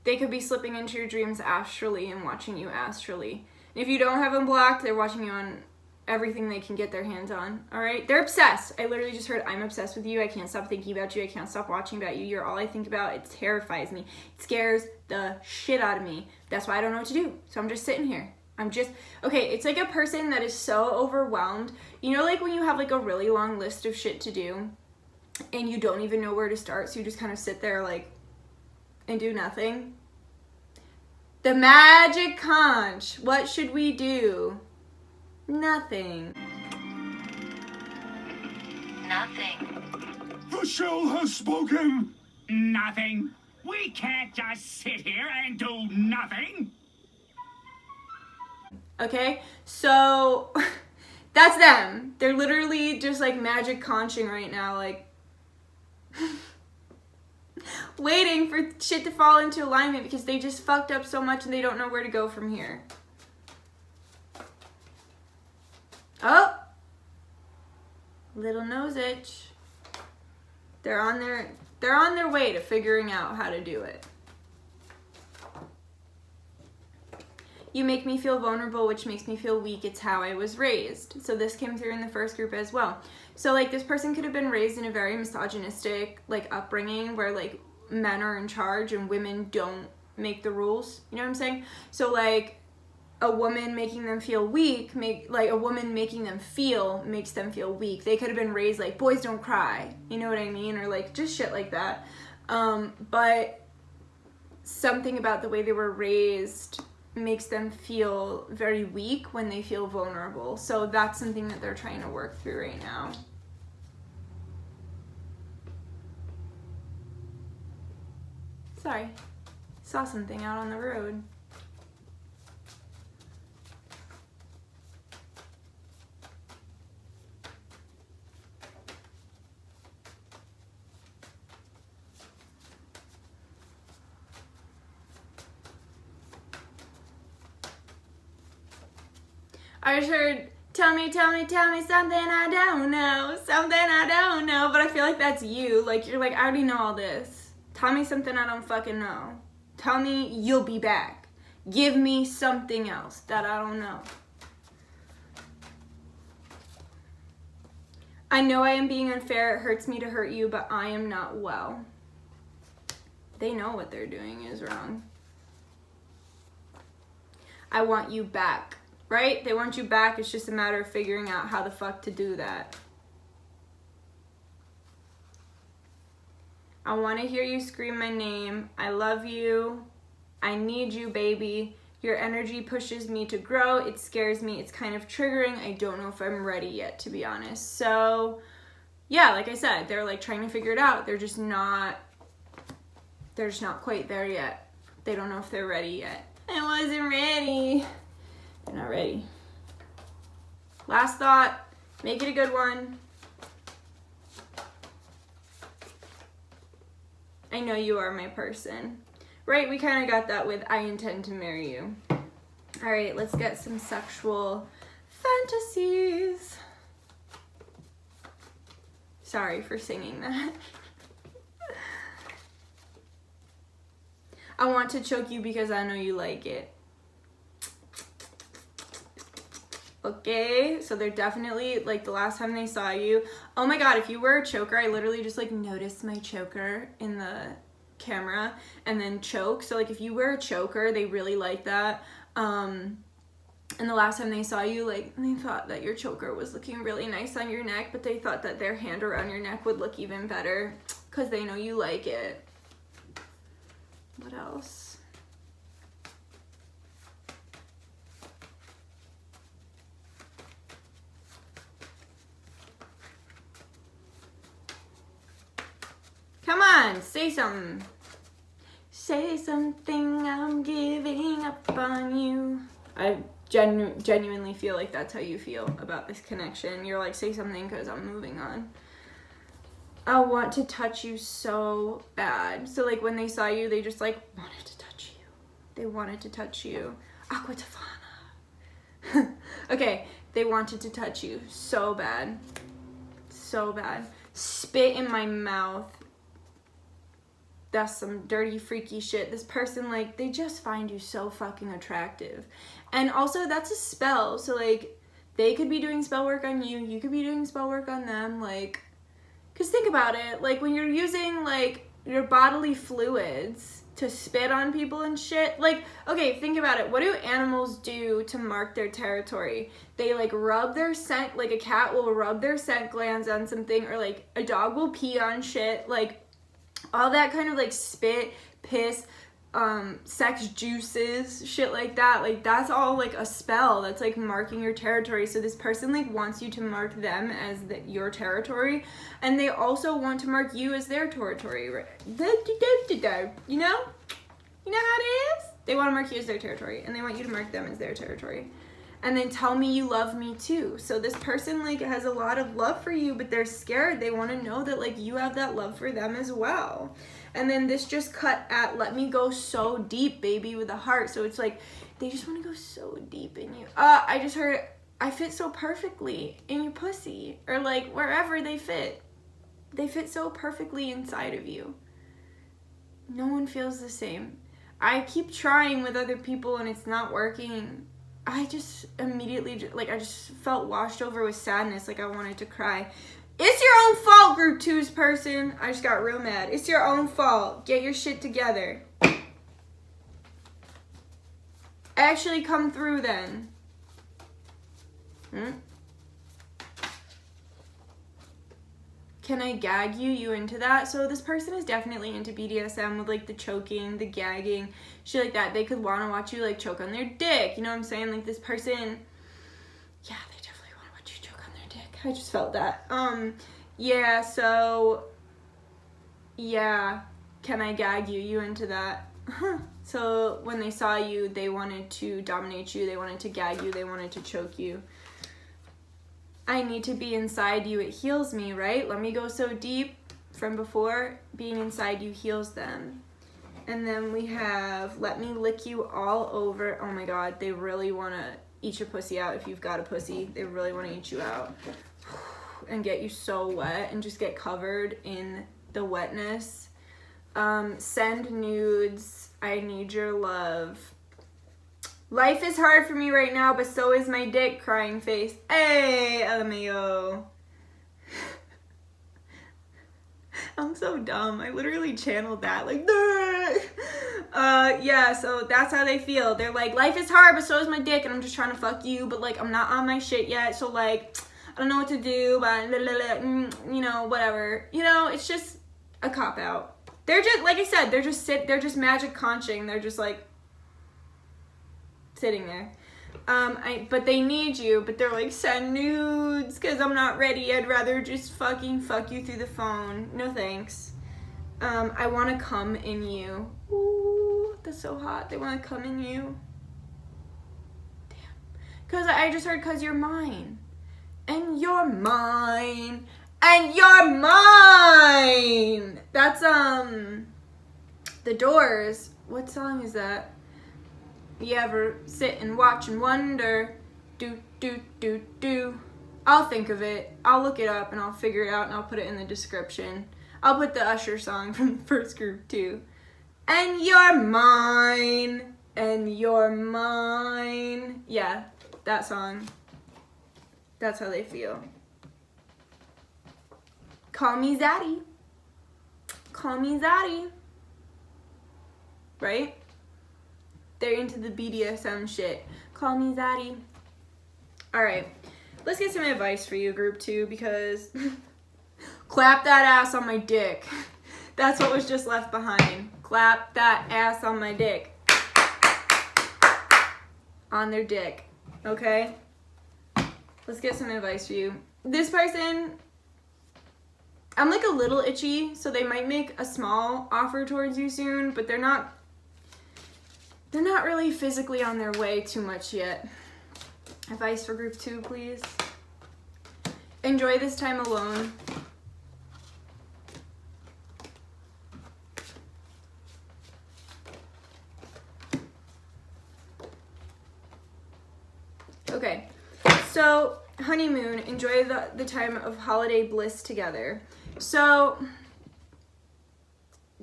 they could be slipping into your dreams astrally and watching you astrally. And if you don't have them blocked, they're watching you on everything they can get their hands on. All right? They're obsessed. I literally just heard, I'm obsessed with you. I can't stop thinking about you. I can't stop watching about you. You're all I think about. It terrifies me. It scares the shit out of me. That's why I don't know what to do. So I'm just sitting here. Okay, it's like a person that is so overwhelmed. You know, like when you have like a really long list of shit to do and you don't even know where to start, so you just kind of sit there like and do nothing. The magic conch. What should we do? Nothing. Nothing. The shell has spoken. Nothing. We can't just sit here and do nothing. Okay, so that's them. They're literally just like magic conching right now, like waiting for shit to fall into alignment because they just fucked up so much and they don't know where to go from here. Oh, little nose itch. They're on their way to figuring out how to do it. You make me feel vulnerable, which makes me feel weak. It's how I was raised. So this came through in the first group as well. So like this person could have been raised in a very misogynistic like upbringing where like men are in charge and women don't make the rules. You know what I'm saying? So like a woman making them feel weak, a woman making them feel makes them feel weak. They could have been raised like boys don't cry. You know what I mean? Or like just shit like that. But something about the way they were raised makes them feel very weak when they feel vulnerable. So that's something that they're trying to work through right now. Sorry. Saw something out on the road. I just heard, tell me something I don't know. Something I don't know. But I feel like that's you. Like, you're like, I already know all this. Tell me something I don't fucking know. Tell me you'll be back. Give me something else that I don't know. I know I am being unfair. It hurts me to hurt you, but I am not well. They know what they're doing is wrong. I want you back, right? They want you back. It's just a matter of figuring out how the fuck to do that. I want to hear you scream my name. I love you. I need you, baby. Your energy pushes me to grow. It scares me. It's kind of triggering. I don't know if I'm ready yet, to be honest. So, yeah, like I said, they're like trying to figure it out. They're just not quite there yet. They don't know if they're ready yet. I wasn't ready. They're not ready. Last thought, make it a good one. I know you are my person. Right, we kind of got that with I intend to marry you. All right, let's get some sexual fantasies. Sorry for singing that. I want to choke you because I know you like it. Okay, so they're definitely, like, the last time they saw you. Oh my god, if you were a choker, I literally just, like, noticed my choker in the camera and then choke. So, like, if you wear a choker, they really like that. And the last time they saw you, like, they thought that your choker was looking really nice on your neck, but they thought that their hand around your neck would look even better because they know you like it. What else? Come on, say something. Say something, I'm giving up on you. I genuinely feel like that's how you feel about this connection. You're like, say something because I'm moving on. I want to touch you so bad. So, like, when they saw you, they just, like, wanted to touch you. They wanted to touch you. Aqua Tofana. Okay, they wanted to touch you so bad. So bad. Spit in my mouth. That's some dirty, freaky shit. This person, like, they just find you so fucking attractive. And also, that's a spell. So, like, they could be doing spell work on you. You could be doing spell work on them. Like, because think about it. Like, when you're using, like, your bodily fluids to spit on people and shit. Like, okay, think about it. What do animals do to mark their territory? They, like, rub their scent. Like, a cat will rub their scent glands on something. Or, like, a dog will pee on shit. Like, all that kind of, like, spit, piss, sex juices, shit like that. Like, that's all, like, a spell that's, like, marking your territory. So this person, like, wants you to mark them as your territory, and they also want to mark you as their territory. You know? You know how it is? They want to mark you as their territory, and they want you to mark them as their territory. And then tell me you love me too. So this person, like, has a lot of love for you, but they're scared. They want to know that, like, you have that love for them as well. And then this just cut at let me go so deep, baby, with a heart. So it's like they just want to go so deep in you. I just heard I fit so perfectly in your pussy, or like wherever they fit. They fit so perfectly inside of you. No one feels the same. I keep trying with other people and it's not working. I just immediately, like, I just felt washed over with sadness. Like, I wanted to cry. It's your own fault, Group 2's person. I just got real mad. It's your own fault. Get your shit together. Actually come through then. Can I gag you? You into that? So this person is definitely into BDSM with, like, the choking, the gagging, shit like that. They could want to watch you, like, choke on their dick. You know what I'm saying? Like, this person, yeah, they definitely want to watch you choke on their dick. I just felt that. Yeah, so, yeah. Can I gag you? You into that? So when they saw you, they wanted to dominate you. They wanted to gag you. They wanted to choke you. I need to be inside you. It heals me, right? Let me go so deep from before. Being inside you heals them. And then we have let me lick you all over. Oh my god, they really want to eat your pussy out if you've got a pussy. They really want to eat you out and get you so wet and just get covered in the wetness. Send nudes. I need your love. Life is hard for me right now, but so is my dick, crying face. Hey, LMAO. I'm so dumb. I literally channeled that. Like, yeah, so that's how they feel. They're like, life is hard, but so is my dick, and I'm just trying to fuck you, but, like, I'm not on my shit yet, so, like, I don't know what to do, but, you know, whatever. You know, it's just a cop-out. They're just, like I said, they're just magic conching. They're just, like, sitting there. But they need you, but they're like, send nudes, because I'm not ready. I'd rather just fucking fuck you through the phone. No thanks. I want to come in you. Ooh, that's so hot. They want to come in you. Damn. Because I just heard, because you're mine. And you're mine. And you're mine. That's, The Doors. What song is that? You ever sit and watch and wonder, do, do, do, do. I'll think of it. I'll look it up and I'll figure it out and I'll put it in the description. I'll put the Usher song from the first group too. And you're mine. And you're mine. Yeah, that song. That's how they feel. Call me Zaddy. Call me Zaddy. Right? They're into the BDSM shit. Call me Zaddy. Alright. Let's get some advice for you, group 2, because clap that ass on my dick. That's what was just left behind. Clap that ass on my dick. On their dick. Okay? Let's get some advice for you. This person, I'm like a little itchy, so they might make a small offer towards you soon, but they're not really physically on their way too much yet. Advice for group 2, please. Enjoy this time alone. Okay, so honeymoon, enjoy the time of holiday bliss together. So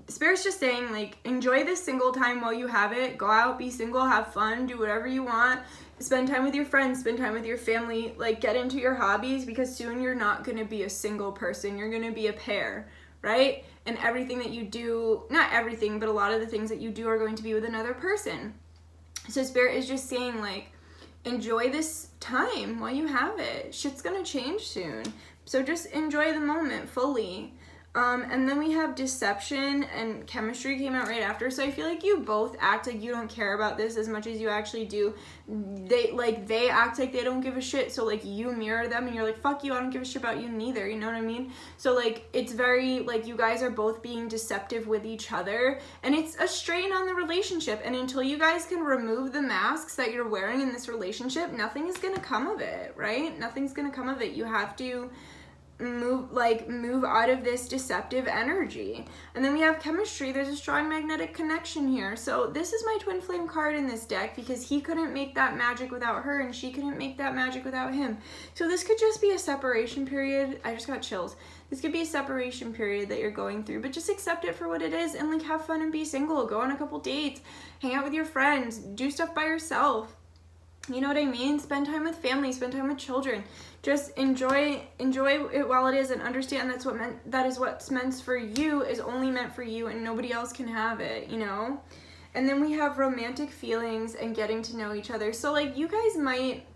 Spirit's just saying, like, enjoy this single time while you have it. Go out, be single, have fun, do whatever you want. Spend time with your friends, spend time with your family. Like, get into your hobbies, because soon you're not going to be a single person. You're going to be a pair, right? And everything that you do, not everything, but a lot of the things that you do are going to be with another person. So Spirit is just saying, like, enjoy this time while you have it. Shit's going to change soon. So just enjoy the moment fully. And then we have deception and chemistry came out right after. So I feel like you both act like you don't care about this as much as you actually do. They act like they don't give a shit. So like you mirror them and you're like, fuck you, I don't give a shit about you neither. You know what I mean? So like it's very like you guys are both being deceptive with each other, and it's a strain on the relationship. And until you guys can remove the masks that you're wearing in this relationship, nothing is gonna come of it, right? Nothing's gonna come of it. You have to move out of this deceptive energy. And then we have chemistry. There's a strong magnetic connection here. So this is my twin flame card in this deck, because he couldn't make that magic without her and she couldn't make that magic without him. So this could just be a separation period. I just got chills. This could be a separation period that you're going through, but just accept it for what it is and like have fun and be single. Go on a couple dates, hang out with your friends, do stuff by yourself. You know what I mean? Spend time with family, spend time with children. Just enjoy it while it is, and understand that is what's meant for you is only meant for you, and nobody else can have it, you know? And then we have romantic feelings and getting to know each other. So like you guys might,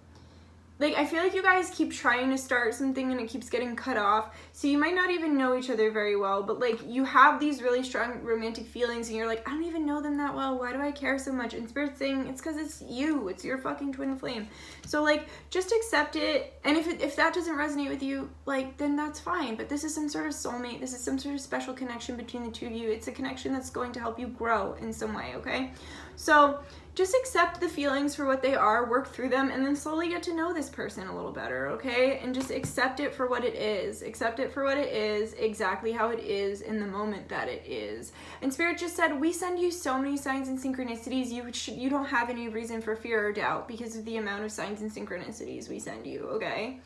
like I feel like you guys keep trying to start something and it keeps getting cut off. So you might not even know each other very well, but like you have these really strong romantic feelings and you're like, I don't even know them that well. Why do I care so much? And Spirit's saying it's because it's you. It's your fucking twin flame. So like just accept it. And if that doesn't resonate with you, like then that's fine. But this is some sort of soulmate. This is some sort of special connection between the two of you. It's a connection that's going to help you grow in some way, okay? So just accept the feelings for what they are, work through them, and then slowly get to know this person a little better, okay? And just accept it for what it is. Accept it for what it is, exactly how it is in the moment that it is. And Spirit just said, we send you so many signs and synchronicities, you don't have any reason for fear or doubt because of the amount of signs and synchronicities we send you, okay?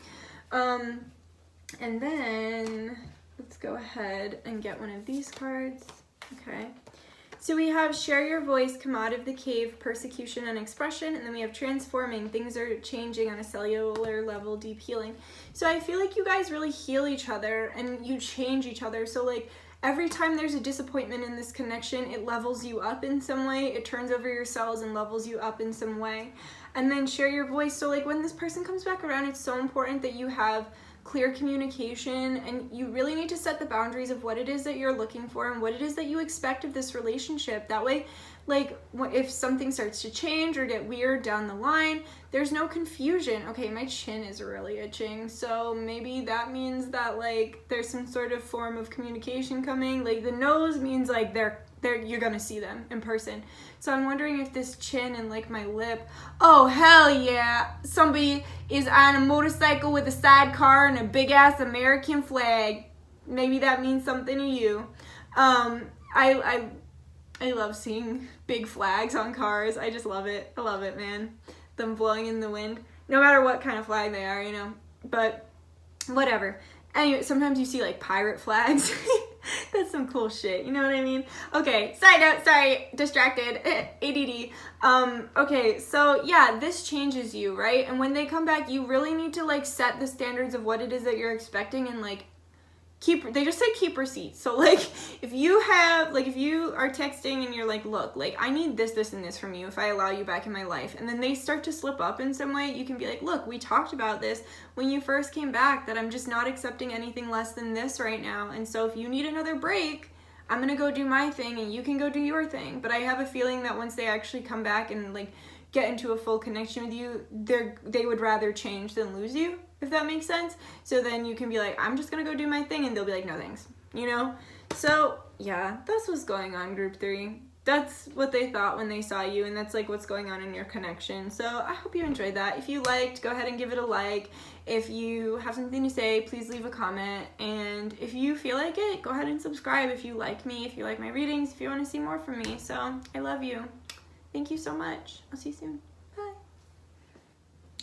And then let's go ahead and get one of these cards, okay? So we have share your voice, come out of the cave, persecution and expression, and then we have transforming, things are changing on a cellular level, deep healing. So I feel like you guys really heal each other and you change each other. So like every time there's a disappointment in this connection, it levels you up in some way, it turns over your cells and levels you up in some way. And then share your voice. So like when this person comes back around, it's so important that you have clear communication, and you really need to set the boundaries of what it is that you're looking for and what it is that you expect of this relationship. That way, like if something starts to change or get weird down the line, there's no confusion. Okay, my chin is really itching, so maybe that means that like there's some sort of form of communication coming. Like the nose means like you're gonna see them in person. So I'm wondering if this chin and like my lip, oh hell yeah, somebody is on a motorcycle with a sidecar and a big ass American flag. Maybe that means something to you. I love seeing big flags on cars. I just love it. I love it, man. Them blowing in the wind. No matter what kind of flag they are, you know. But whatever. Anyway, sometimes you see like pirate flags. That's some cool shit, you know what I mean? Okay, side note, sorry, distracted, ADD. Okay, so yeah, this changes you, right? And when they come back, you really need to like set the standards of what it is that you're expecting and like they just say keep receipts. So like if you are texting and you're like, look, like I need this, this, and this from you if I allow you back in my life, and then they start to slip up in some way, you can be like, look, we talked about this when you first came back, that I'm just not accepting anything less than this right now, and so if you need another break, I'm gonna go do my thing and you can go do your thing. But I have a feeling that once they actually come back and like get into a full connection with you, they would rather change than lose you, if that makes sense. So then you can be like, I'm just gonna go do my thing, and they'll be like, no thanks, you know? So yeah, that's what's going on, group 3. That's what they thought when they saw you, and that's like what's going on in your connection. So I hope you enjoyed that. If you liked, go ahead and give it a like. If you have something to say, please leave a comment. And if you feel like it, go ahead and subscribe if you like me, if you like my readings, if you want to see more from me. So I love you. Thank you so much. I'll see you soon. Bye.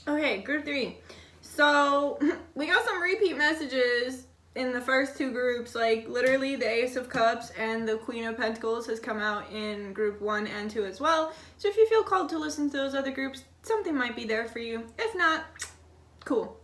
Okay, group 3. So we got some repeat messages in the first 2 groups. Like literally the Ace of Cups and the Queen of Pentacles has come out in group 1 and 2 as well. So if you feel called to listen to those other groups, something might be there for you. If not, cool.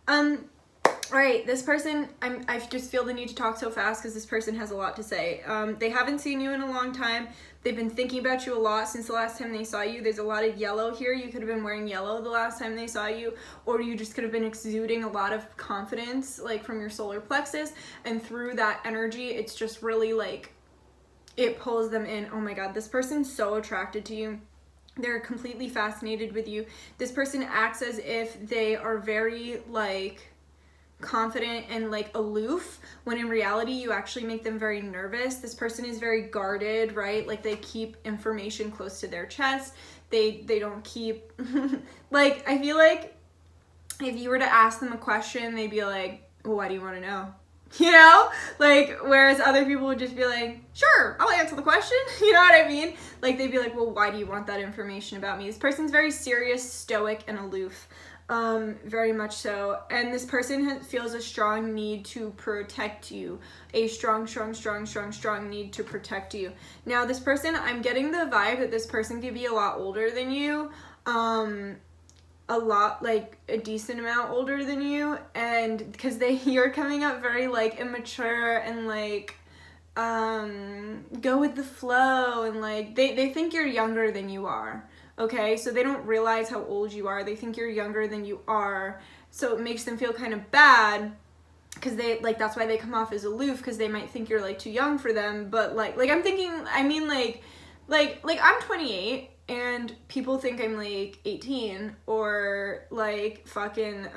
Alright, this person, I just feel the need to talk so fast because this person has a lot to say. They haven't seen you in a long time. They've been thinking about you a lot since the last time they saw you. There's a lot of yellow here. You could have been wearing yellow the last time they saw you, or you just could have been exuding a lot of confidence, like from your solar plexus, and through that energy, it's just really like, it pulls them in. Oh my God, this person's so attracted to you. They're completely fascinated with you. This person acts as if they are very like confident and like aloof, when in reality you actually make them very nervous. This person is very guarded, right? Like they keep information close to their chest. They don't keep like, I feel like if you were to ask them a question, they'd be like, well, why do you want to know? You know, like, whereas other people would just be like, sure, I'll answer the question. You know what I mean? Like, they'd be like, well, why do you want that information about me? This person's very serious, stoic, and aloof. Very much so. And this person feels a strong need to protect you. A strong need to protect you. Now, this person, I'm getting the vibe that this person could be a lot older than you. A lot, like a decent amount older than you, and because you're coming up very like immature and like go with the flow, and like they think you're younger than you are. Okay, so they don't realize how old you are. They think you're younger than you are, so it makes them feel kind of bad, because they like, that's why they come off as aloof, because they might think you're like too young for them. But like I'm thinking, I mean like I'm 28 and people think I'm like 18, or like fucking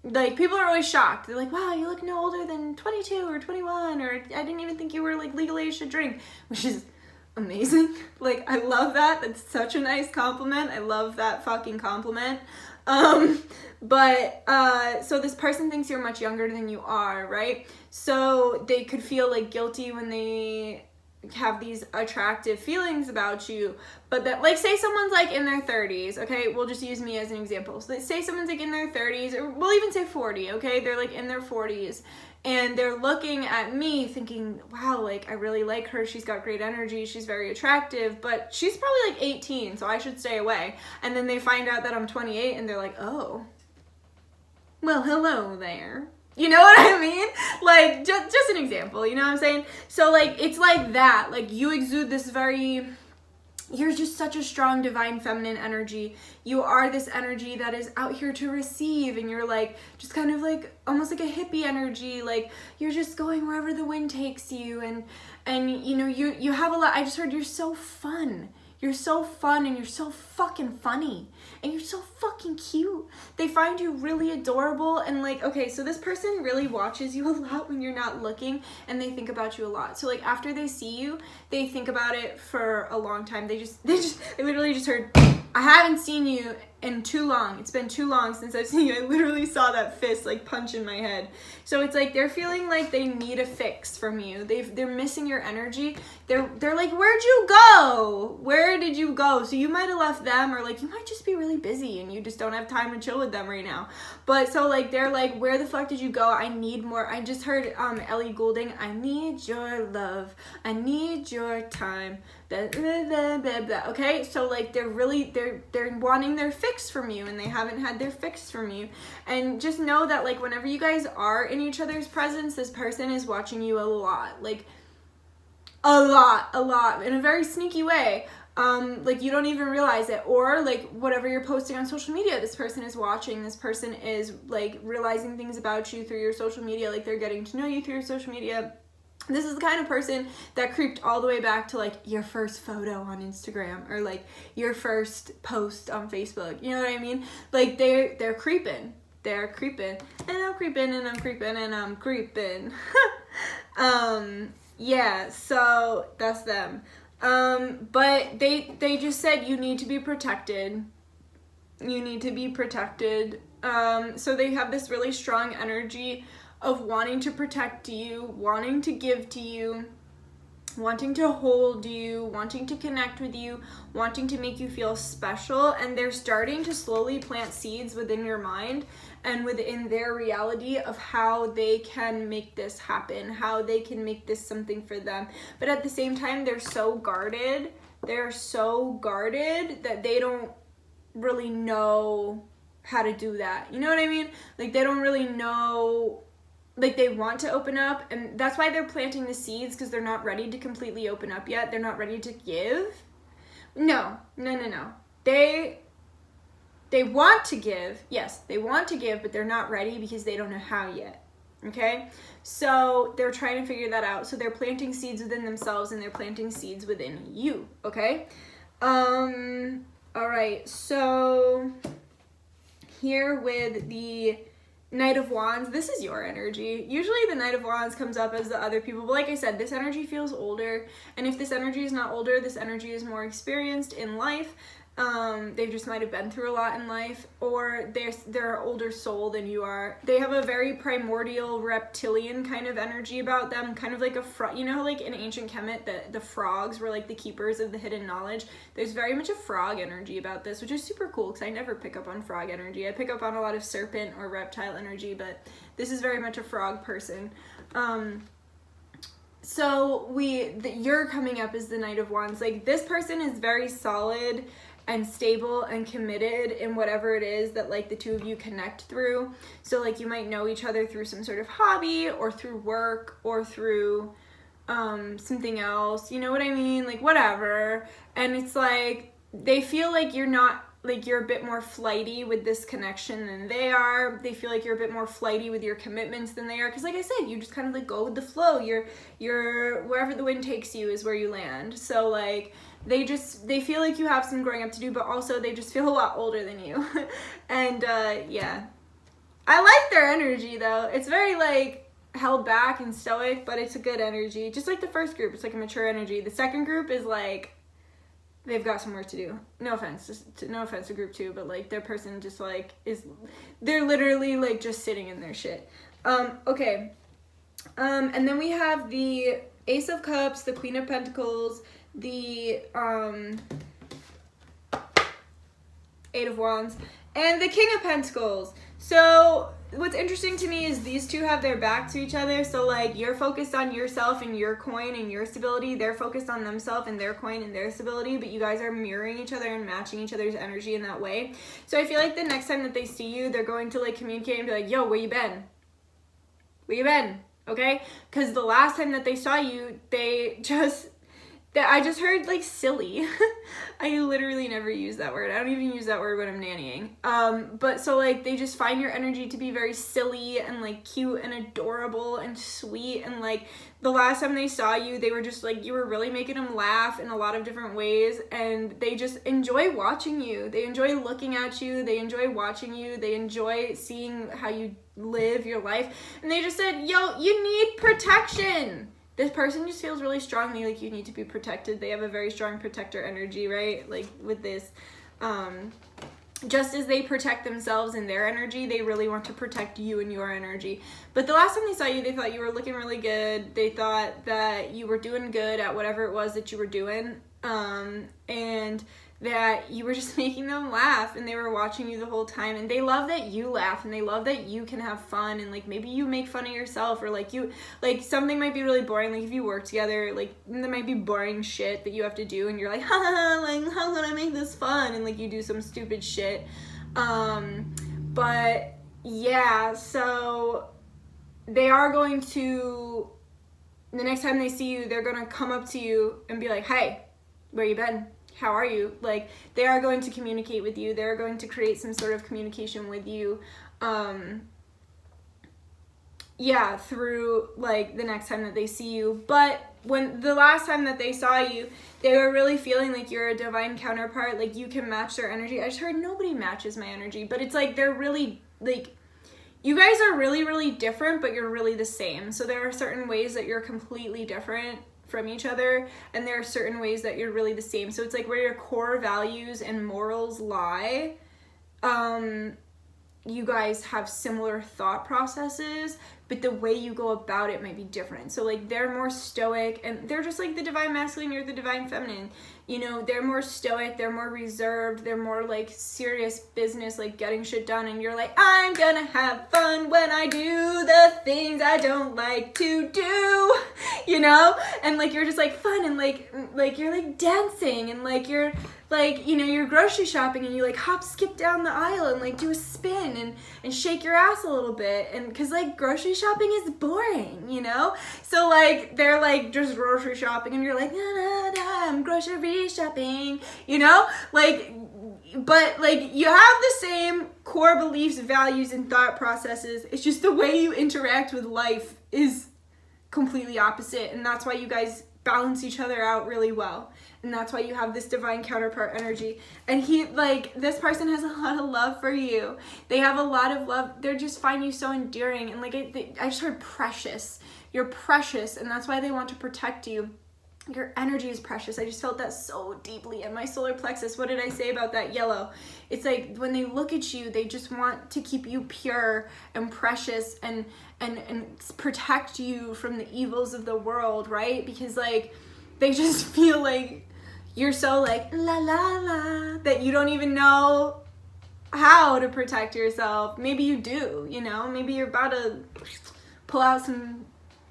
like people are always shocked. They're like, wow, you look no older than 22 or 21, or I didn't even think you were like legal age to drink, which is amazing. Like, I love that. That's such a nice compliment. I love that fucking compliment. So this person thinks you're much younger than you are, right? So they could feel like guilty when they have these attractive feelings about you, but that, like, say someone's like in their 30s, okay, we'll just use me as an example. So say someone's like in their 30s, or we'll even say 40, okay, they're like in their 40s, and they're looking at me thinking, wow, like, I really like her, she's got great energy, she's very attractive, but she's probably like 18, so I should stay away. And then they find out that I'm 28, and they're like, oh, well, hello there. You know what I mean? Like, just an example, you know what I'm saying? So, like, it's like that. Like, you exude this you're just such a strong divine feminine energy. You are this energy that is out here to receive, and you're like, just kind of like, almost like a hippie energy. Like, you're just going wherever the wind takes you, and you know, you have a lot. I just heard you're so fun. You're so fun, and you're so fucking funny, and you're so fucking cute. They find you really adorable, and like, okay, so this person really watches you a lot when you're not looking, and they think about you a lot. So like, after they see you, they think about it for a long time. I literally just heard, I haven't seen you in too long. It's been too long since I've seen you. I literally saw that fist like punch in my head. So it's like they're feeling like they need a fix from you. They're missing your energy. They're like, where'd you go? Where did you go? So you might have left them, or like you might just be really busy and you just don't have time to chill with them right now. But so like they're like, where the fuck did you go? I need more. I just heard Ellie Goulding, I need your love. I need your time. Blah, blah, blah, blah, blah. Okay, so like they're wanting their fix from you, and they haven't had their fix from you. And just know that like whenever you guys are in each other's presence, this person is watching you a lot, like a lot in a very sneaky way. Like you don't even realize it, or like whatever you're posting on social media, this person is watching. This person is like realizing things about you through your social media, like they're getting to know you through your social media. This is the kind of person that creeped all the way back to like your first photo on Instagram, or like your first post on Facebook. You know what I mean? Like they're creeping. They're creeping. And I'm creeping, and I'm creeping, and I'm creeping. Yeah, so that's them. But they just said you need to be protected. You need to be protected. So they have this really strong energy of wanting to protect you, wanting to give to you, wanting to hold you, wanting to connect with you, wanting to make you feel special. And they're starting to slowly plant seeds within your mind and within their reality of how they can make this happen, how they can make this something for them. But at the same time, they're so guarded. They're so guarded that they don't really know how to do that. You know what I mean? Like they don't really know. Like they want to open up, and that's why they're planting the seeds, because they're not ready to completely open up yet. They're not ready to give. No. They want to give. Yes, they want to give, but they're not ready because they don't know how yet. Okay? So they're trying to figure that out. So they're planting seeds within themselves, and they're planting seeds within you. Okay? All right. So here with the Knight of Wands, this is your energy. Usually the Knight of Wands comes up as the other people, but like I said, this energy feels older, and if this energy is not older, this energy is more experienced in life. They just might have been through a lot in life, or they're an older soul than you are. They have a very primordial reptilian kind of energy about them, kind of like a frog. You know how like in ancient Kemet, the frogs were like the keepers of the hidden knowledge? There's very much a frog energy about this, which is super cool because I never pick up on frog energy. I pick up on a lot of serpent or reptile energy, but this is very much a frog person. So you're coming up as the Knight of Wands. Like this person is very solid and stable and committed in whatever it is that like the two of you connect through. So like you might know each other through some sort of hobby, or through work, or through something else, you know what I mean? Like whatever. And it's like they feel like you're a bit more flighty with this connection than they are. They feel like you're a bit more flighty with your commitments than they are, because like I said, you just kind of like go with the flow. You're wherever the wind takes you is where you land. So like they feel like you have some growing up to do, but also they just feel a lot older than you. And yeah, I like their energy though. It's very like held back and stoic, but it's a good energy. Just like the first group, it's like a mature energy. The second group is like, they've got some work to do. No offense to group 2, but like their person just like they're literally like just sitting in their shit. Okay. And then we have the Ace of Cups, the Queen of Pentacles, the Eight of Wands, and the King of Pentacles. So what's interesting to me is these two have their back to each other. So like you're focused on yourself and your coin and your stability. They're focused on themselves and their coin and their stability, but you guys are mirroring each other and matching each other's energy in that way. So I feel like the next time that they see you, they're going to like communicate and be like, yo, where you been? Where you been? Okay? Because the last time that they saw you, I just heard like silly. I literally never use that word. I don't even use that word when I'm nannying. But so like they just find your energy to be very silly and like cute and adorable and sweet. And like the last time they saw you, they were just like, you were really making them laugh in a lot of different ways. And they just enjoy watching you. They enjoy looking at you. They enjoy watching you. They enjoy seeing how you live your life. And they just said, yo, you need protection. This person just feels really strongly like you need to be protected. They have a very strong protector energy, right? Like with this, just as they protect themselves and their energy, they really want to protect you and your energy. But the last time they saw you, they thought you were looking really good. They thought that you were doing good at whatever it was that you were doing. And that you were just making them laugh, and they were watching you the whole time, and they love that you laugh, and they love that you can have fun, and like maybe you make fun of yourself, or like you like something might be really boring, like if you work together, like there might be boring shit that you have to do, and you're like, ha, like how can I make this fun, and like you do some stupid shit. But yeah, so they are going to, the next time they see you, they're gonna come up to you and be like, hey, where you been? How are you? Like, they are going to communicate with you. They're going to create some sort of communication with you. Yeah, through, like, the next time that they see you. But when the last time that they saw you, they were really feeling like you're a divine counterpart. Like, you can match their energy. I just heard nobody matches my energy. But it's like they're really, like, you guys are really, really different, but you're really the same. So there are certain ways that you're completely different from each other, and there are certain ways that you're really the same. So it's like where your core values and morals lie, you guys have similar thought processes, but the way you go about it might be different. So like they're more stoic, and they're just like the divine masculine, you're the divine feminine. You know, they're more stoic, they're more reserved, they're more like serious business, like getting shit done, and you're like, I'm gonna have fun when I do the things I don't like to do, you know? And like you're just like fun, and like you're like dancing, and like you're like, you know, you're grocery shopping, and you like hop skip down the aisle and like do a spin and shake your ass a little bit, and because like grocery shopping is boring, you know? So like they're like just grocery shopping, and you're like, da, da, da, I'm grocery shopping, you know? Like, but like you have the same core beliefs, values, and thought processes. It's just the way you interact with life is completely opposite, and that's why you guys balance each other out really well. And that's why you have this divine counterpart energy. And this person has a lot of love for you. They have a lot of love. They just find you so endearing. And like, I just heard precious. You're precious. And that's why they want to protect you. Your energy is precious. I just felt that so deeply in my solar plexus. What did I say about that yellow? It's like when they look at you, they just want to keep you pure and precious and protect you from the evils of the world, right? Because like, they just feel like you're so like la la la that you don't even know how to protect yourself. Maybe you do, you know? Maybe you're about to pull out some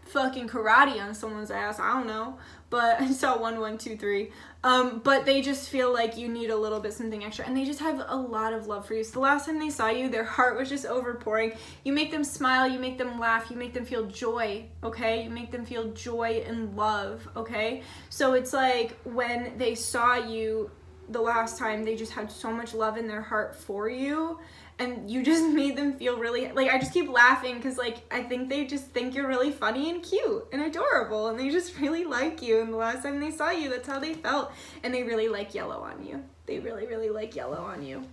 fucking karate on someone's ass. I don't know. But I saw 1, 1, 2, 3. But they just feel like you need a little bit something extra, and they just have a lot of love for you. So the last time they saw you, their heart was just overpouring. You make them smile, you make them laugh, you make them feel joy, okay? You make them feel joy and love, okay? So it's like when they saw you the last time, they just had so much love in their heart for you, and you just made them feel really, like, I just keep laughing because, like, I think they just think you're really funny and cute and adorable, and they just really like you, and the last time they saw you, that's how they felt, and they really like yellow on you. They really, really like yellow on you.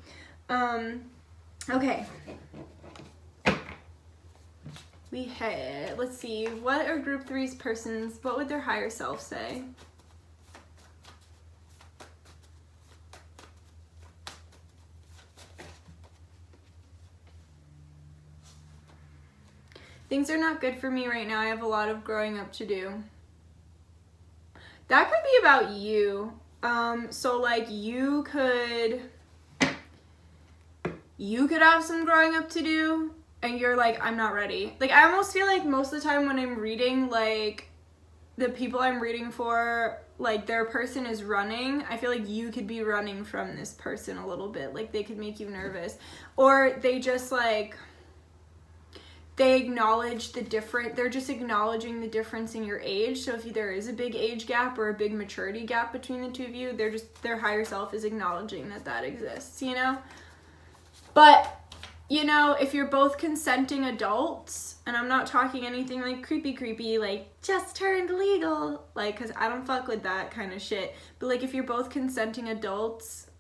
Okay. we had, let's see, what are group 3's persons, what would their higher self say? Things are not good for me right now. I have a lot of growing up to do. That could be about you. So like you could have some growing up to do and you're like, I'm not ready. Like I almost feel like most of the time when I'm reading, like the people I'm reading for, like their person is running, I feel like you could be running from this person a little bit. Like they could make you nervous, or they just like, they acknowledge they're just acknowledging the difference in your age. So if there is a big age gap or a big maturity gap between the two of you, their higher self is acknowledging that exists, you know? But, you know, if you're both consenting adults, and I'm not talking anything like creepy, like just turned legal, like, cause I don't fuck with that kind of shit. But like if you're both consenting adults,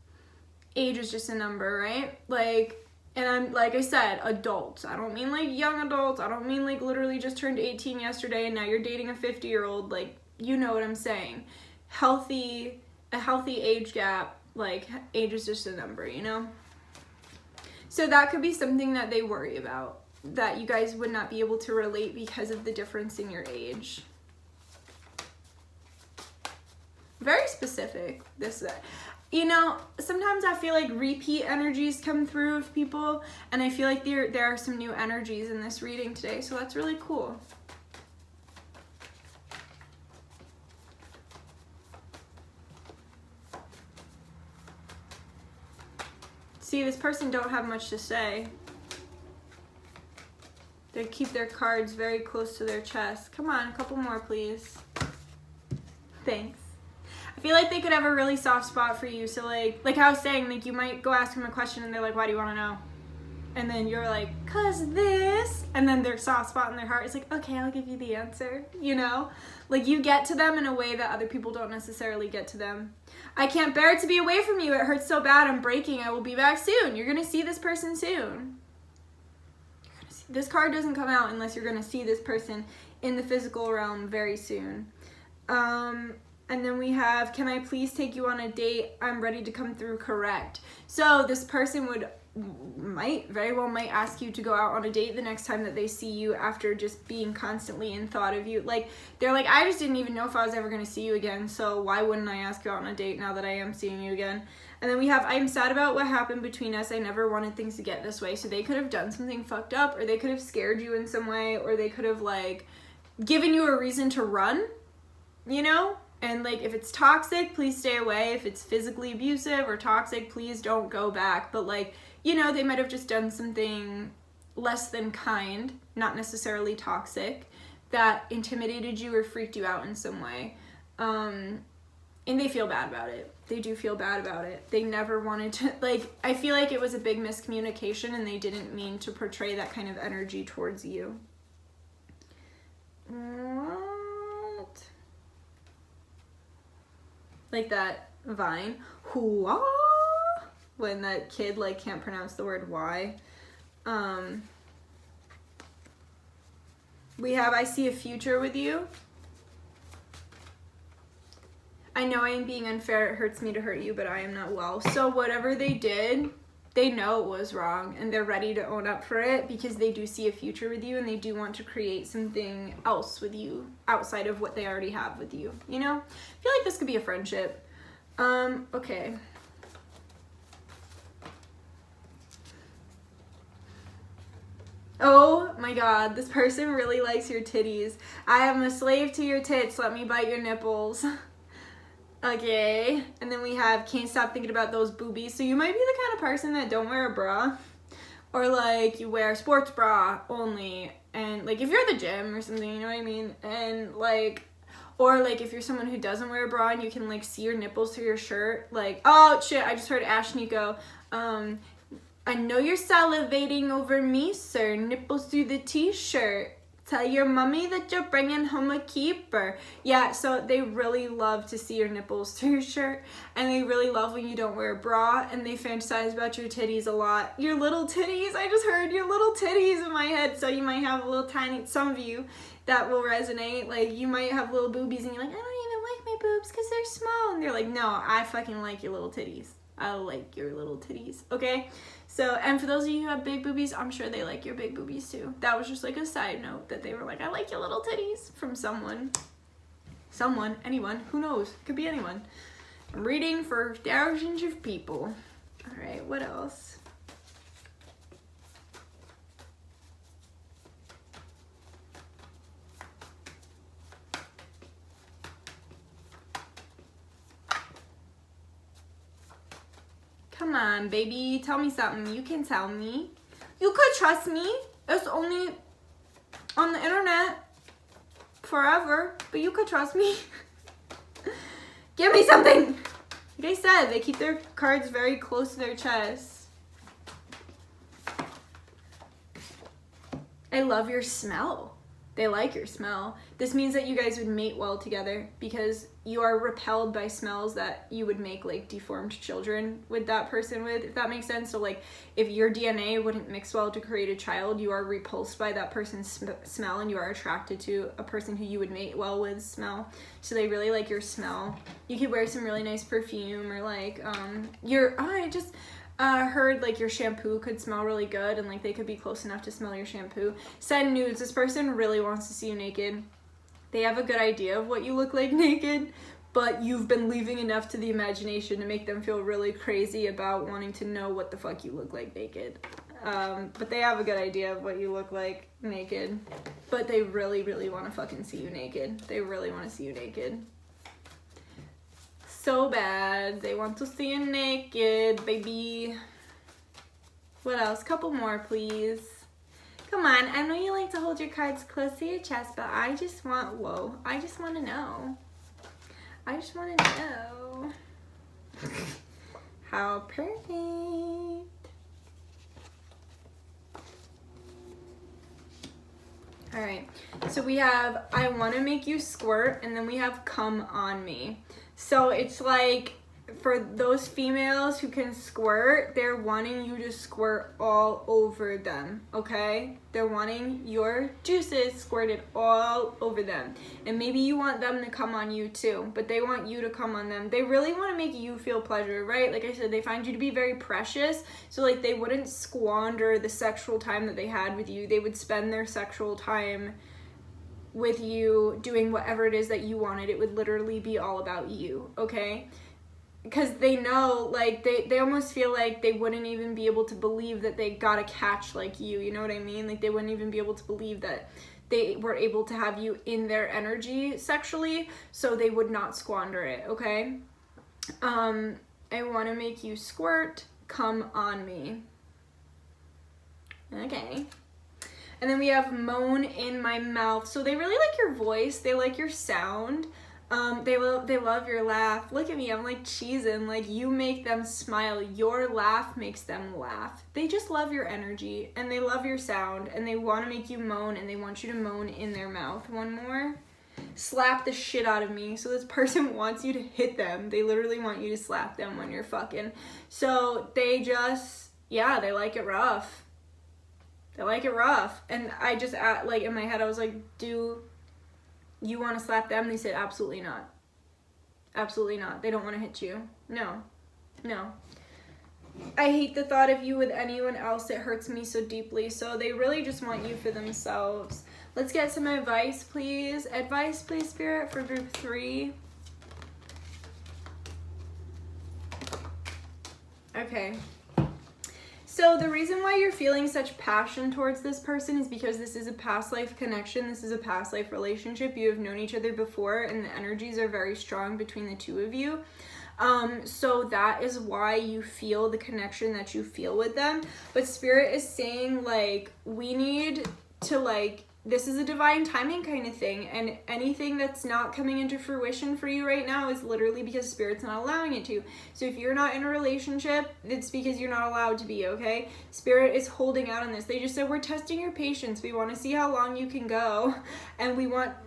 age is just a number, right? Like, and I'm, like I said, adults. I don't mean like young adults. I don't mean like literally just turned 18 yesterday and now you're dating a 50-year-old. Like, you know what I'm saying. A healthy age gap, like age is just a number, you know? So that could be something that they worry about, that you guys would not be able to relate because of the difference in your age. Very specific, this. You know, sometimes I feel like repeat energies come through of people, and I feel like there are some new energies in this reading today, so that's really cool. See, this person don't have much to say. They keep their cards very close to their chest. Come on, a couple more, please. Thanks. I feel like they could have a really soft spot for you. So like I was saying, like you might go ask them a question and they're like, why do you want to know? And then you're like, cause this. And then their soft spot in their heart is like, okay, I'll give you the answer. You know? Like you get to them in a way that other people don't necessarily get to them. I can't bear to be away from you. It hurts so bad. I'm breaking. I will be back soon. You're going to see this person soon. This card doesn't come out unless you're going to see this person in the physical realm very soon. And then we have, can I please take you on a date? I'm ready to come through, correct. So this person very well might ask you to go out on a date the next time that they see you after just being constantly in thought of you. Like, they're like, I just didn't even know if I was ever going to see you again, so why wouldn't I ask you out on a date now that I am seeing you again? And then we have, I'm sad about what happened between us. I never wanted things to get this way. So they could have done something fucked up, or they could have scared you in some way, or they could have, like, given you a reason to run, you know? And, like, if it's toxic, please stay away. If it's physically abusive or toxic, please don't go back. But, like, you know, they might have just done something less than kind, not necessarily toxic, that intimidated you or freaked you out in some way. And they feel bad about it. They do feel bad about it. They never wanted to, like, I feel like it was a big miscommunication and they didn't mean to portray that kind of energy towards you. What? Like that Vine, hoo-ah, when that kid like can't pronounce the word why. We have, I see a future with you. I know I am being unfair, it hurts me to hurt you, but I am not well. So whatever they did, they know it was wrong and they're ready to own up for it because they do see a future with you and they do want to create something else with you outside of what they already have with you, you know? I feel like this could be a friendship. Okay. Oh my god, this person really likes your titties. I am a slave to your tits, let me bite your nipples. Okay, and then we have, can't stop thinking about those boobies. So you might be the kind of person that don't wear a bra, or like you wear a sports bra only, and like if you're at the gym or something, you know what I mean, and like, or like if you're someone who doesn't wear a bra and you can like see your nipples through your shirt, like, oh shit, I just heard Ash Nico, I know you're salivating over me, sir, nipples through the t-shirt. Tell your mommy that you're bringing home a keeper. Yeah, so they really love to see your nipples through your shirt, and they really love when you don't wear a bra, and they fantasize about your titties a lot. Your little titties, I just heard your little titties in my head, so you might have a little tiny, some of you, that will resonate. Like, you might have little boobies, and you're like, I don't even like my boobs because they're small, and they're like, no, I fucking like your little titties. I like your little titties, okay? So, and for those of you who have big boobies, I'm sure they like your big boobies too. That was just like a side note that they were like, I like your little titties from someone. Someone, anyone, who knows? Could be anyone. I'm reading for thousands of people. All right, what else? Come on, baby. Tell me something. You can tell me. You could trust me. It's only on the internet forever, but you could trust me. Give me something. Like I said, they keep their cards very close to their chest. I love your smell. They like your smell. This means that you guys would mate well together because you are repelled by smells that you would make like deformed children with that person with, if that makes sense. So like if your DNA wouldn't mix well to create a child, you are repulsed by that person's smell, and you are attracted to a person who you would mate well with smell. So they really like your smell. You could wear some really nice perfume, or like I heard like your shampoo could smell really good, and like they could be close enough to smell your shampoo. Send nudes. This person really wants to see you naked. They have a good idea of what you look like naked, but you've been leaving enough to the imagination to make them feel really crazy about wanting to know what the fuck you look like naked. But they have a good idea of what you look like naked, but they really, really want to fucking see you naked. They really want to see you naked. So bad. They want to see you naked, baby. What else? Couple more, please. Come on. I know you like to hold your cards close to your chest, but I just want, whoa. I just want to know. I just want to know. How perfect. All right. So we have, I want to make you squirt, and then we have come on me. So it's like, for those females who can squirt, they're wanting you to squirt all over them, okay? They're wanting your juices squirted all over them. And maybe you want them to come on you too, but they want you to come on them. They really want to make you feel pleasure, right? Like I said, they find you to be very precious. So like they wouldn't squander the sexual time that they had with you. They would spend their sexual time with you doing whatever it is that you wanted. It would literally be all about you, okay? Because they know, like, they almost feel like they wouldn't even be able to believe that they got a catch like you know what I mean? Like, they wouldn't even be able to believe that they were able to have you in their energy sexually, so they would not squander it, okay? I want to make you squirt, come on me. Okay. And then we have moan in my mouth. So they really like your voice. They like your sound. They love your laugh. Look at me, I'm like cheesing. Like, you make them smile. Your laugh makes them laugh. They just love your energy, and they love your sound, and they want to make you moan, and they want you to moan in their mouth. One more. Slap the shit out of me. So this person wants you to hit them. They literally want you to slap them when you're fucking. So they just, yeah, they like it rough. They like it rough. And I just, like, in my head, I was like, do you want to slap them? They said, absolutely not. Absolutely not. They don't want to hit you. No. No. I hate the thought of you with anyone else. It hurts me so deeply. So they really just want you for themselves. Let's get some advice, please. Advice, please, Spirit, for group 3. Okay. So the reason why you're feeling such passion towards this person is because this is a past life connection. This is a past life relationship. You have known each other before, and the energies are very strong between the two of you. So that is why you feel the connection that you feel with them. But Spirit is saying, like, we need to, like, this is a divine timing kind of thing, and anything that's not coming into fruition for you right now is literally because Spirit's not allowing it to. So if you're not in a relationship, it's because you're not allowed to be, okay? Spirit is holding out on this. They just said, we're testing your patience. We want to see how long you can go. And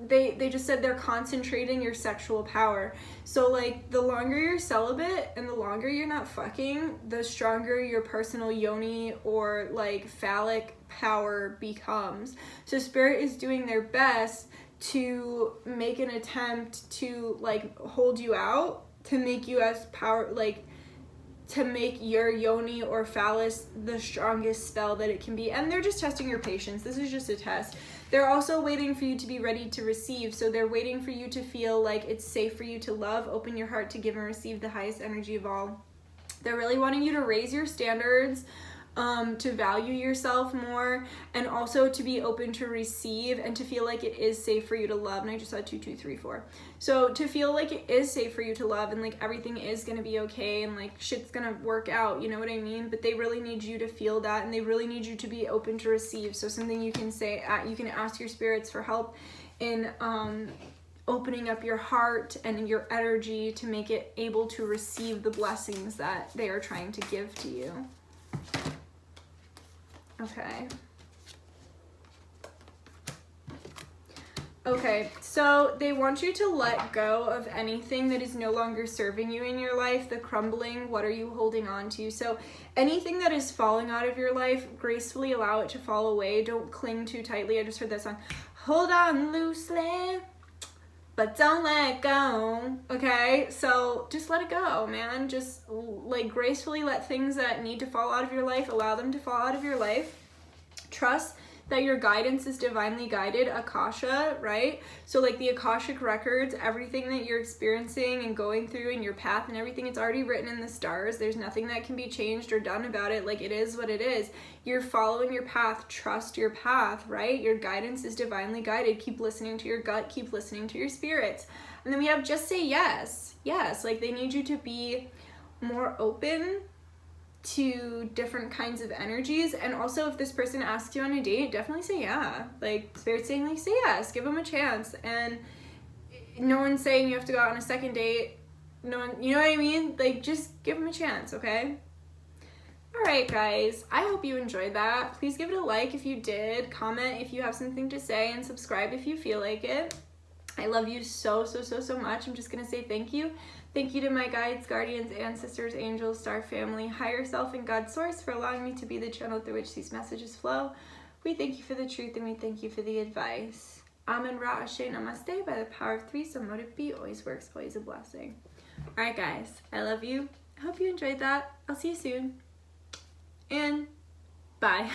they just said they're concentrating your sexual power. So like the longer you're celibate and the longer you're not fucking, the stronger your personal yoni or like phallic power becomes. So Spirit is doing their best to make an attempt to like hold you out, to make you as power, like to make your yoni or phallus the strongest spell that it can be. And they're just testing your patience. This is just a test. They're also waiting for you to be ready to receive. So they're waiting for you to feel like it's safe for you to love, open your heart to give and receive the highest energy of all. They're really wanting you to raise your standards, to value yourself more, and also to be open to receive and to feel like it is safe for you to love. And I just saw 2, 2, 3, 4. So to feel like it is safe for you to love and like everything is gonna be okay and like shit's gonna work out, you know what I mean? But they really need you to feel that, and they really need you to be open to receive. So something you can say, you can ask your spirits for help in opening up your heart and your energy to make it able to receive the blessings that they are trying to give to you. Okay, so they want you to let go of anything that is no longer serving you in your life, the crumbling, what are you holding on to? So anything that is falling out of your life, gracefully allow it to fall away. Don't cling too tightly. I just heard that song. Hold on loosely, but don't let go. Okay, so just let it go, man. Just like gracefully let things that need to fall out of your life, allow them to fall out of your life. Trust that your guidance is divinely guided, Akasha, right? So like the Akashic records, everything that you're experiencing and going through in your path and everything, it's already written in the stars. There's nothing that can be changed or done about it. Like it is what it is. You're following your path. Trust your path, right? Your guidance is divinely guided. Keep listening to your gut. Keep listening to your spirits. And then we have just say yes. Yes, like they need you to be more open to different kinds of energies. And also if this person asks you on a date, definitely say yeah. Like Spirit's saying like say yes, give them a chance. And no one's saying you have to go out on a second date. No one, you know what I mean? Like just give them a chance, okay? Alright guys, I hope you enjoyed that. Please give it a like if you did, comment if you have something to say, and subscribe if you feel like it. I love you so much. I'm just gonna say thank you. Thank you to my guides, guardians, ancestors, angels, star family, higher self, and God source for allowing me to be the channel through which these messages flow. We thank you for the truth and we thank you for the advice. Amen, Ra, Ashe, Namaste. By the power of 3, so mote it be. Always works, always a blessing. Alright guys, I love you. I hope you enjoyed that. I'll see you soon. And bye.